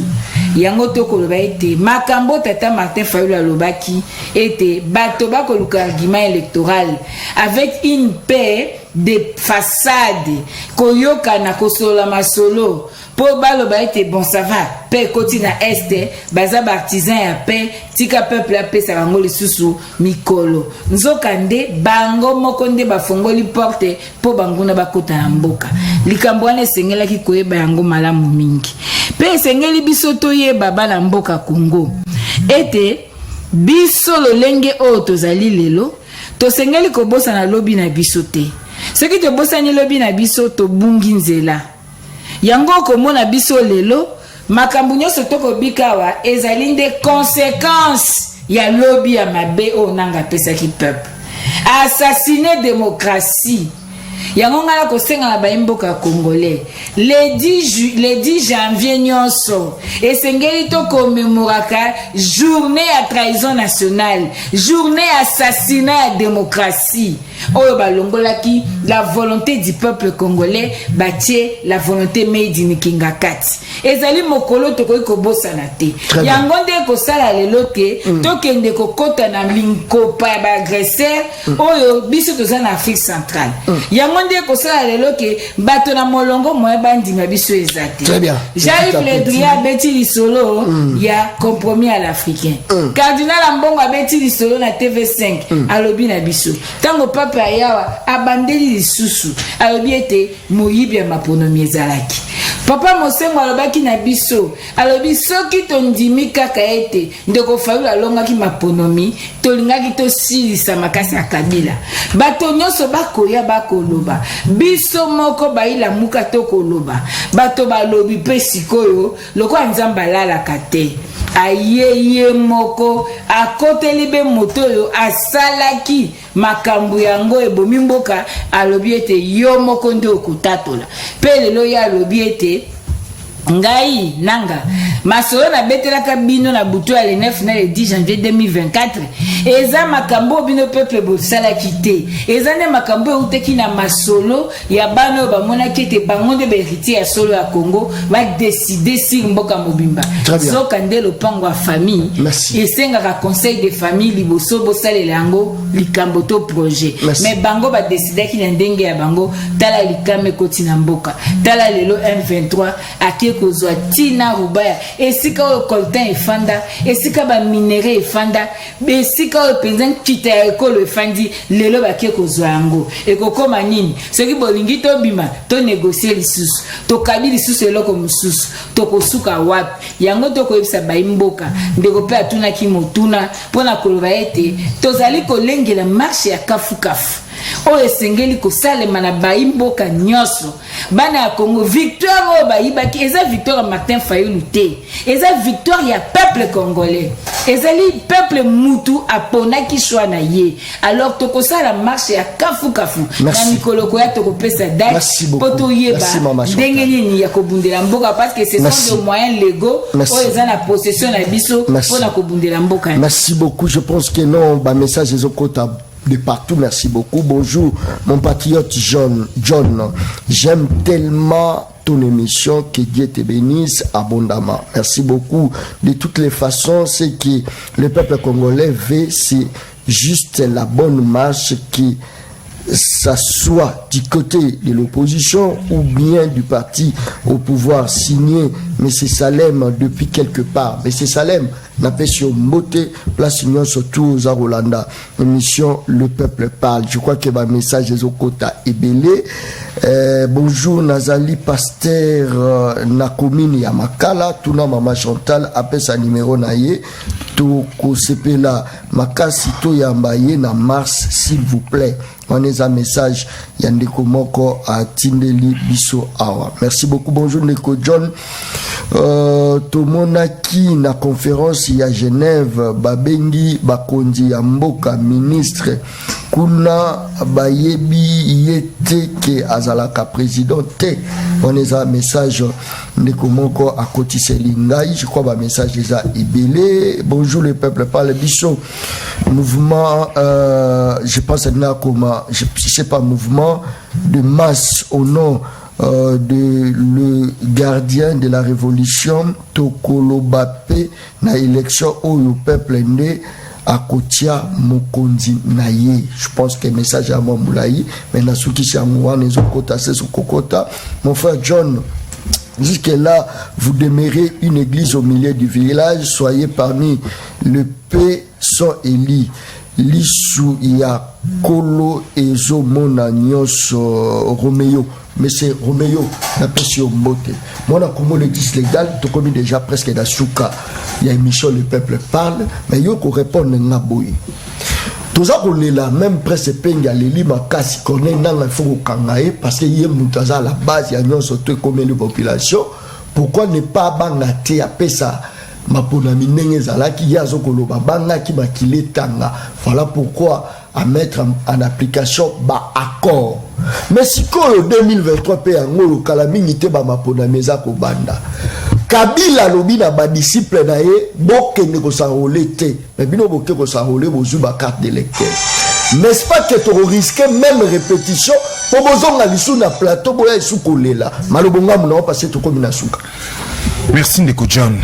yango tokoloba ete makambo tata Martin Fayulu alobaki ete bato bakoluka argument électoral avec une paix de façade koyoka na kosolola masolo po baloba ete bon ça va paix koti na este baza artisan ya paix tika peuple apesa bango lisusu mikolo nzoka nde bango moko nde bafongoli porte po banguna bakota na mboka likambo wana esengelaki koyeba yango malamu mingi pe esengeli biso toyeba bana mboka Congo ete biso lolenge oyo tozali lelo tosengeli kobosa na lobi na biso te soki tobosani lobi na biso tobungi nzela yango komona biso lelo makambo nyonso tokobika awa ezali nde conséquence ya lobi ya mabe oyo nanga apesaki peuple assassiner démocratie yango ngala kosenga na baimboka congolais le 10 janvier nyonso esengeli to commémoraka journée à trahison nationale journée assassinat à démocratie oyo balongolaki la volonté du peuple congolais batie la volonté made in kingakati ezali mokolo tokoki kobosana te yango nde kosala lelo te tokende kokota na minkopa ya baagresseur oyo biso toza na Afrique centrale yango nde kosala lelo ke bato na molongo moye bandima biso eza te Jean-Yves Le Drian abeti lisolo ya compromis à l'africain cardinal Ambongo abeti lisolo na TV5 alobi na biso tango papa ayawa abandeli lisusu alobi ete moyibi ya maponomi ezalaki papa Mosengo alobaki na biso alobi soki tondimi kaka ete ndeko Fayulu alongaki maponomi tolingaki tosilisa makasi ya Kabila bato nyonso bakoya bakoloba biso moko baila muka tokoloba bato balobi pe sikoyo lokwa nzamba alalaka te ayeye moko akoteli be moto oyo asalaki makambo yango ebomi mboka alobi ete yo moko nde okotatola pe lelo ya alobi ete ngai nanga masolo na betelaka bino na butu ya le 9 na le 10 janvier 2024 eza makambo bino peuple bosalaki te eza nde makambo euteki na masolo ya bana oyo bamonaki ete bango nde baheritier ya solo ya Congo badeside sir mboka mobimba zoka nde lopango ya famille esengaka conseil de famille liboso bosalela yango likambo to projet mais bango badesidaki na ndenge ya bango tala likame koti na mboka tala lelo M23 ake kozwa tina rubaya esika oyo coltan efanda esika ba minere efanda esika oyo penza nkita ya ekolo efandi lelo bake kozwa yango ekokoma nini soki bolingi tobima to négocier lisusu tokabi lisusu eloko mosusu tokosuka wapi yango tokoyebisa baimboka ndeko pe atunaki motuna mpona koloba ete tozali kolengela marche ya kafukafu o esengeli ko salema na baimboka nyoso bana ya Congo victoire o baibaki eza victoire Martin Fayulu te eza victoire ya peuple congolais ezali peuple mutu aponaki choix na ye alors to ko sala marche ya kafu na mikolo ko ya to ko pesa date poto yeba ndenge nini ya ko bundela mboka parce que ce sont des moyens légaux o eza na possession na biso pona ko bundela mboka. Merci beaucoup, je pense que non ba message ezokota de partout. Merci beaucoup. Bonjour mon patriote John. J'aime tellement ton émission, que Dieu te bénisse abondamment. Merci beaucoup. De toutes les façons, c'est que le peuple congolais veut, c'est juste la bonne marche qui s'assoit du côté de l'opposition ou bien du parti au pouvoir signé M. Salem depuis quelque part. M. Salem n'a pas sur Moté, place union surtout aux Rolanda. Émission Le Peuple Parle. Je crois que ma message est au quota ébélé. Bonjour Nazali Pasteur Nakomini Yamakala, Tuna Mama Chantal, appelle sa numéro naye. Tout Kosepela Makasi to Yambaye na Mars, s'il vous plaît. On est un message Yandeko Moko à Tindeli Biso Awa. Merci beaucoup. Bonjour Neko John. Tomonaki na conférence ya Genève Babengi Bakondi ya Mboka ministre kuna bayebi yete ke azalaka président te. On est un message Neko Moko à Kotiselingai. Je crois ba message les a ibélé. Bonjour le peuple parle Biso. Mouvement je pense à comment je sais pas mouvement de masse au nom de le gardien de la révolution Tokolo Bape na élection où le peuple né à Kotia Mokonzi Naye. Je pense que message à mon moulaï mais na souki chamouan les okota c'est sous kokota. Mon frère John, jusque là vous demeurez une église au milieu du village, soyez parmi le P sans Eli Lissou ya Kolo Ezo Mona Nyos Romeo. Mais c'est Romeo, la pression moté. Moi, on a comme l'église légale, tout comme déjà presque dans Souka. Il y a une émission, le peuple parle, mais il y a qu'on répond à Naboui. Tout ça, on est là, même presque penga, les lima kasi, qu'on est dans la faut kangaye, parce qu'il y a Moutaza à la base, il y a une autre commune de population. Pourquoi ne pas bangater à Pessa? Maponami Nengezalaki, Yazokoloba, Bangaki Makiletanga. Voilà pourquoi à mettre en application ba accord. Mais si quand le 2023 pe angolo kalaminité ba maponameza ko banda. Kabila lobi na ba disciple na ye bokende ko s'enrôler te. Mais bino boke ko s'enrôler bozu ba carte d'électeur. N'est-ce pas que tu risques même répétition pour bozonga lisu na plateau boya isu kolela. Malobonga muna passer to comme na suka. Merci Ndeko John.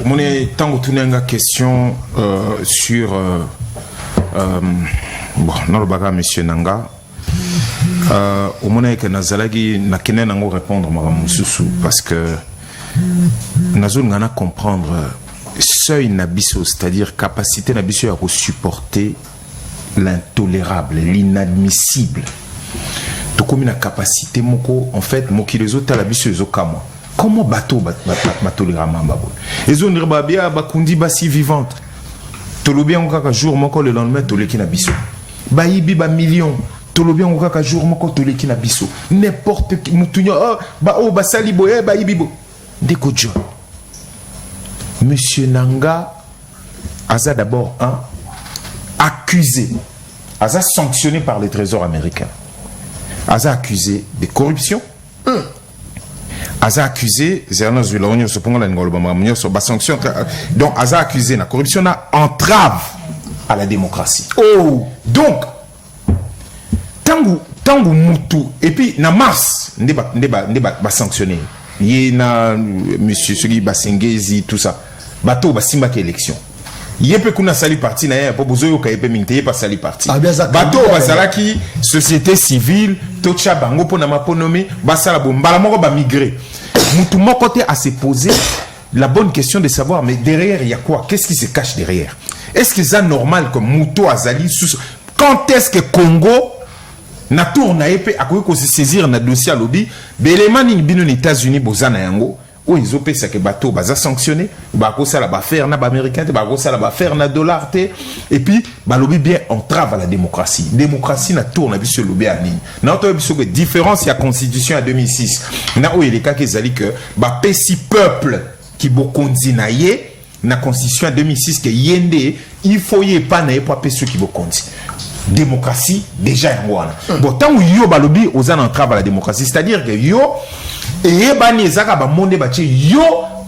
Mon tango tunenga question sur bon nalobaka monsieur Nanga au moment que nazalaki nakene nango répondre maramususu parce que nazon ngana comprendre seuil nabiso, c'est-à-dire capacité nabiso à supporter l'intolérable, l'inadmissible. Tout comme une capacité moko en fait moki les autres la biso ezokama. Comment bateau tolérer mambabo les autres babia bakundi basi vivante tolobi en kaka jour moko le lendemain toleki na biso bayibi ba million tolobi en kaka jour moko toleki na biso n'importe qui mutunya ba o basali boye bayibi bo Ndeko John monsieur Nanga aza d'abord accusé aza sanctionné par le trésor américain aza accusé de corruption Aza accusé, donc Aza accusé la corruption na entrave à la démocratie. Oh, donc tangu mutu et puis na mars ba sanctionné. Yena monsieur Sogui Basengezi tout ça. Bato basimba ki élection. Yepe kuna sali parti na ya po bozoyo ka yepe mingte pas sali parti. Bato bazalaki société civile tocha bango pona maponome basala bombala moko ba migrer. Mutu moko te à se poser la bonne question de savoir mais derrière il y a quoi? Qu'est-ce qui se cache derrière? Est-ce que c'est normal que Mutu azali quand est-ce que Congo na tour na yepe akoki ko se saisir na dossier à lobby belemani bino les États-Unis bozana yango où ils ont payé ça que bateau baza sanctionné bako ça la ba faire na ba américain bako ça la ba faire na dollar et puis ba lobby bien entrave à la démocratie na tourne biso lobby à ligne na to biso que différence ya constitution à 2006 na où il est cas que zali que ba pesi peuple qui bokondi na ye na constitution à 2006 que yende il faut y pas na pas pesi qui bokondi démocratie déjà bon tant yo ba lobby aux entraves à la démocratie c'est-à-dire que yo et bani ezaka ba monde ba yo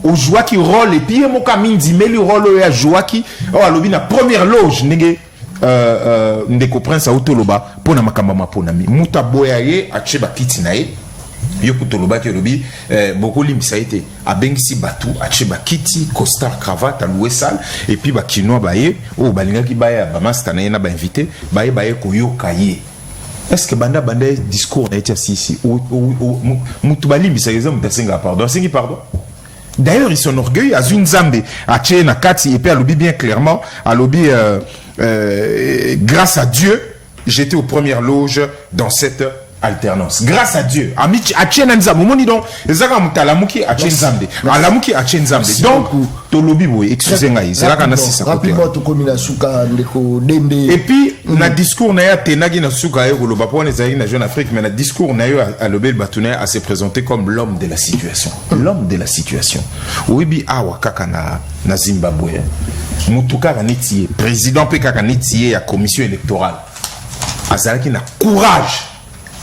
au joie qui rôle et puis mo kamindi meli rôle ya joie qui alobi na première loge ndenge ndeko prince autoloba pona makamba mapona mi muta boyaye acheba kiti nae yo kutoloba ki lobi beaucoup limisa été abengisi batu acheba kiti costard cravate louer salle et puis ba kinoa baye o balinga ki baya ba master na ba invité baye ko yo kaye. Est-ce que banda discours na été ici ou mutubali bisa exemple tasenga pardon sengi pardon. D'ailleurs ils sont orgueilleux à une zambe à na kati et puis à lobby bien clairement à lobby grâce à Dieu j'étais aux premières loges dans cette alternance grâce à Dieu amici a tchena nzambe moni donc ezaka mutalamuki a tchenzambe alamuki a tchenzambe donc to lobby boy excusez ngai c'est là kana sisa rapidement to komina suka ndeko dende et puis na discours na ya tenagi na suka yo loba pone zali na jeune Afrique mais na discours na yo à lobel batune à se présenter comme l'homme de la situation oui awa kaka na Zimbabwe mutuka kaneti président pe kaka neti ya commission électorale azalaki na courage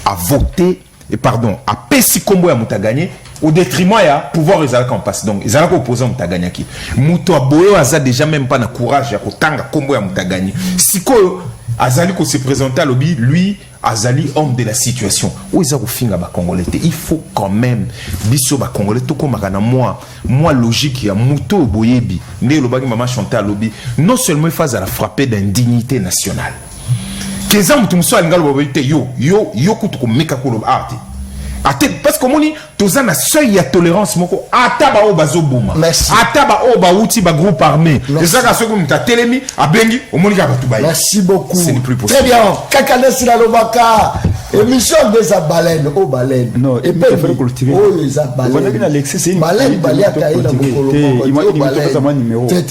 à voter et pardon à pesi kombo ya muta gagner au détriment ya pouvoir ezalaka en passe donc ezalaka opposant muta gagner ki muto aboyo aza déjà même pas na courage ya kotanga kombo ya muta gagner sikoyo azali ko se présenter à lobby lui azali homme de la situation où ils ont finga ba congolais il faut quand même biso ba congolais to komaka na moi logique ya muto boyebi ne lobaki mama chanter à lobby non seulement il phase à la frapper d'indignité nationale Keza mutumso alingalo bobite yo kutuko meka ko arte ate parce que moni tozana seuil ya tolérance moko ataba o bazobuma ataba o ba uti ba groupe armé ezaka soko muta telemi abengi omoni ka batu baye merci beaucoup c'est plus possible très bien kakana sila lobaka émission des baleines au baleine non et puis il faut cultiver oh les baleines on a bien Alexis c'est une baleine balea kaila mokolo il m'a un numéro il a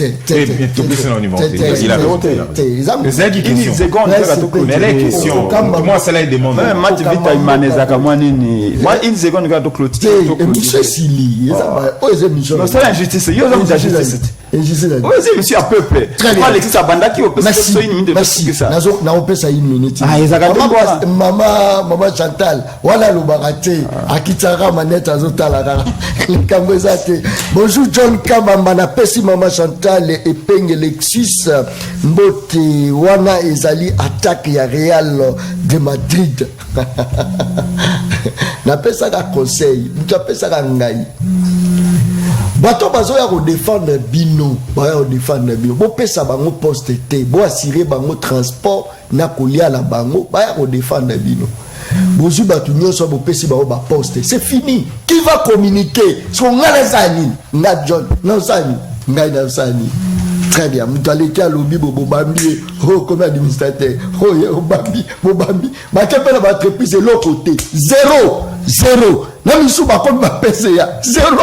c'est une seconde mais la question moi ça là demande match vita imaneza kama nini moi une seconde ga to clôturer émission sili oh les émissions non c'est injustice yo za injustice oh c'est monsieur à peuple moi Alexis abandaki au pesa so une minute merci na opesa une minute ah ezaka Maman Chantal, voilà le baraté, Akitara manette azotala kambo ezate. Bonjour John Kamamba na pesi Maman Chantal et Peng Lexus mbote wana ezali attaque ya Real de Madrid. Na pesa ka conseil, muta pesa ka ngai. Bato bazo ya ko défendre bino, ba ya ko défendre bino. Bo pesa bango poste te, bo assurer bango transport na kolia la bango, ba ya ko défendre bino. Bozu batu nyoso bo pesi ba ba poste. C'est fini. Qui va communiquer? So ngala zani, nga John, non zani, nga na zani. Très bien. Mutaleki a lobby bobo bambi, comme administrateur. Bambi, bobambi. Ba kepe na ba entreprise l'autre côté. Zéro. Na misu ba comme ba pese ya. Zéro.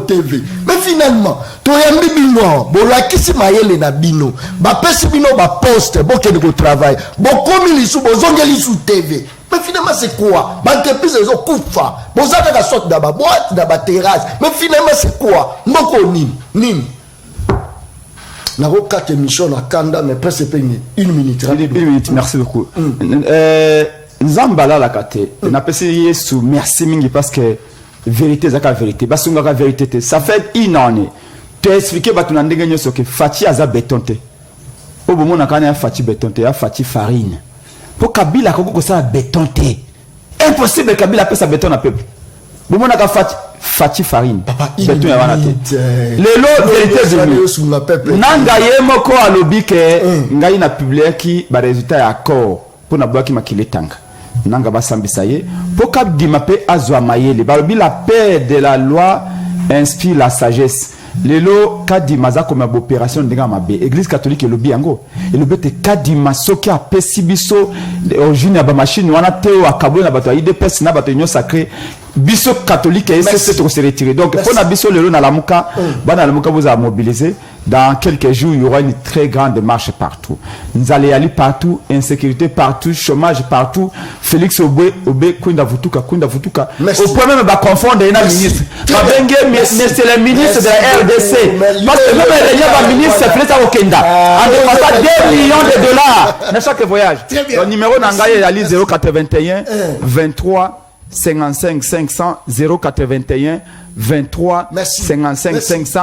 TV. Mais finalement, tu as un bino, bolakisi mayele na bino, ba pesi bino ba poste, bokende ko travail, bokomi lisu bozongeli sous TV. Mais finalement c'est quoi? Ba entreprise zo kufa, bozaka ka sorte da ba boîte, da ba terrasse. Mais finalement c'est quoi? Moko nini? Na ko 4 émissions na kanda mais presque peine 1 minute. 1 minute, merci beaucoup. Nzambala la kate na pesi yesu merci mingi parce que vérité zaka vérité basunga ka vérité ça fait une année tu expliquer batu na ndenge nyoso que Fati aza bétonté obo mona kana Fati bétonté ya Fati farine pour Kabila ko ça bétonté impossible Kabila pesa béton na peuple bo mona ka Fati farine béton ya wana te lelo vérité zulu nanga yemoko alobi ke ngai na publier ki ba résultat ya accord pour na bloquer makiletanga nanga basambisa ye pour kabdima pe azwa mayele balobi la paix de la loi inspire la sagesse lelo kadima za comme opération ndinga mabe église catholique elobi yango elobi te kadima soki apesi biso origine ya ba machine wana te akabo na bato IDPS na bato union sacrée biso catholique et c'est se retirer donc pour na biso lelo na lamuka bana lamuka vous a mobilisé dans quelques jours il y aura une très grande marche partout nous allons aller partout insécurité partout chômage partout Félix Obé kunda vutuka au point même ba confondre na ministre ba bengue mais c'est le ministre de la RDC parce que même le ministre Félix Okenda a dépensé 2 millions de dollars dans chaque voyage le numéro nangaye ali 081 23 55 500 081 23 55 500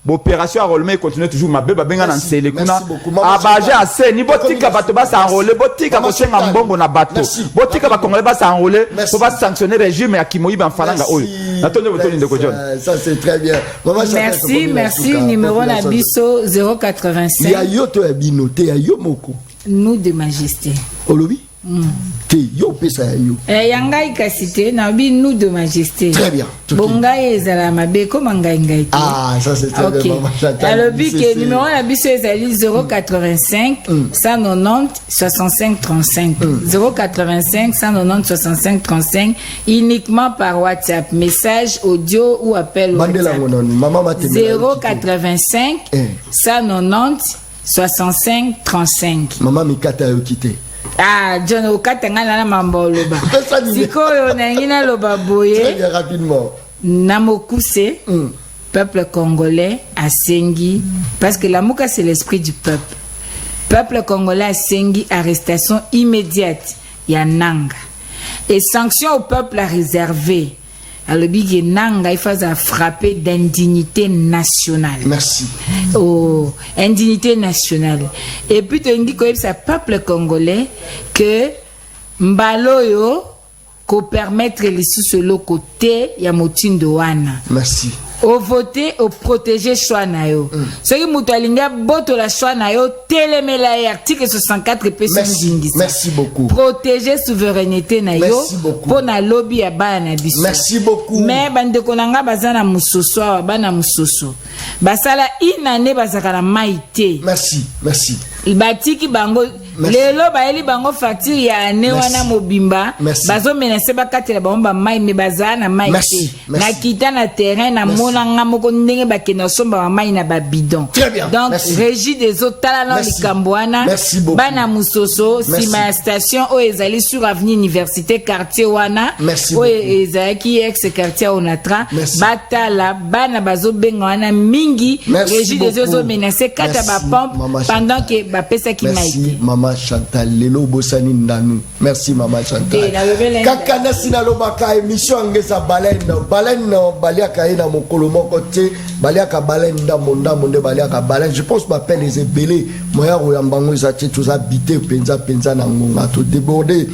opération enrôlement continue toujours ma beba benga na nsele kuna abaje ase ni botika bato ba s'enrôler botika ko senga mbongo na bato botika ba congolais ba s'enrôler pour pas sanctionner régime ya Kimoyiba Mfalanga oyo natonde botoni ndeko John ça c'est très bien merci numéro na biso 085 ya yoto ya binote ya yo moko nous de majesté olobi te yo pesa yo yangai kasite na bi nous de majesté très bien bongai ezala mabe comme ngai ça c'est très bien maman alors bi que numéro na biso ezali 085 190 65 35 085 190 65 35 uniquement par WhatsApp message audio ou appel WhatsApp 085 190 65 35 maman mikata yo kité John okatanga na mambolo ba sikoyo na ngina loba boye rapidement na mokuse peuple congolais asengi parce que la muka c'est l'esprit du peuple congolais asengi arrestation immédiate ya Nanga et sanction au peuple à réserver alors big Nanga il faut frapper d'indignité nationale. Merci. Oh, indignité nationale. Et puis tu dis que c'est peuple congolais que mbaloyo ko permettre les sous le côté ya motindo wana. Merci. Au voter au protéger choix na yo. Ce qui mutalinga boto la choix na yo telemela article 64 Merci beaucoup. Protéger souveraineté na yo pour na lobby ya bana biso. Merci beaucoup. Mais bande konanga bazana musoso wa bana musoso. Basala inane bazaka na maité. Merci. Batiki bango lelo baeli bango facture ya ane wana mobimba bazo menacer bakatela bango ba mai me bazana mai na kita na terrain na monanga moko ndenge bakena somba mai na ba bidon donc régie des eaux talana likambwana bana musoso sima station o ezali sur avenue université quartier wana o ezaki ex quartier onatra batala bana bazo benga wana mingi régie des eaux menacer kata ba pompe pendant que ba pesa ki maite Maman Chantal lelo bosani ndanu merci maman Chantal kaka na sinalobaka émission ngeza balenda baliaka ina mokolo moko te baliaka balenda monda monde baliaka balenda je pense ba peine les belé moya royambango ezati tous habiter penza na ngonga to déborder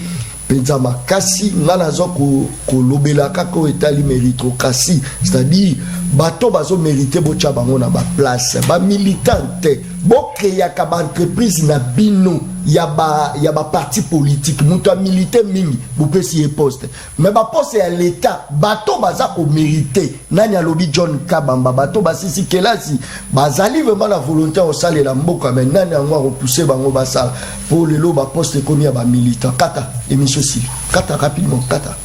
penza makasi ngana zo ko lobela kako etali méritocratie c'est-à-dire bato bazo mériter bocha bango na ba place ba militante boke ya ka ba entreprise na bino ya ba parti politique muto a militer mingi bopesi e poste mais ba poste ya l'état bato baza ko mériter nani alobi John Kabamba bato basisi kelasi bazali vraiment la volonté au sale la mboka mais nani angwa repousser bango basala pour le lo ba poste komi ya ba militant kata émission si kata rapidement kata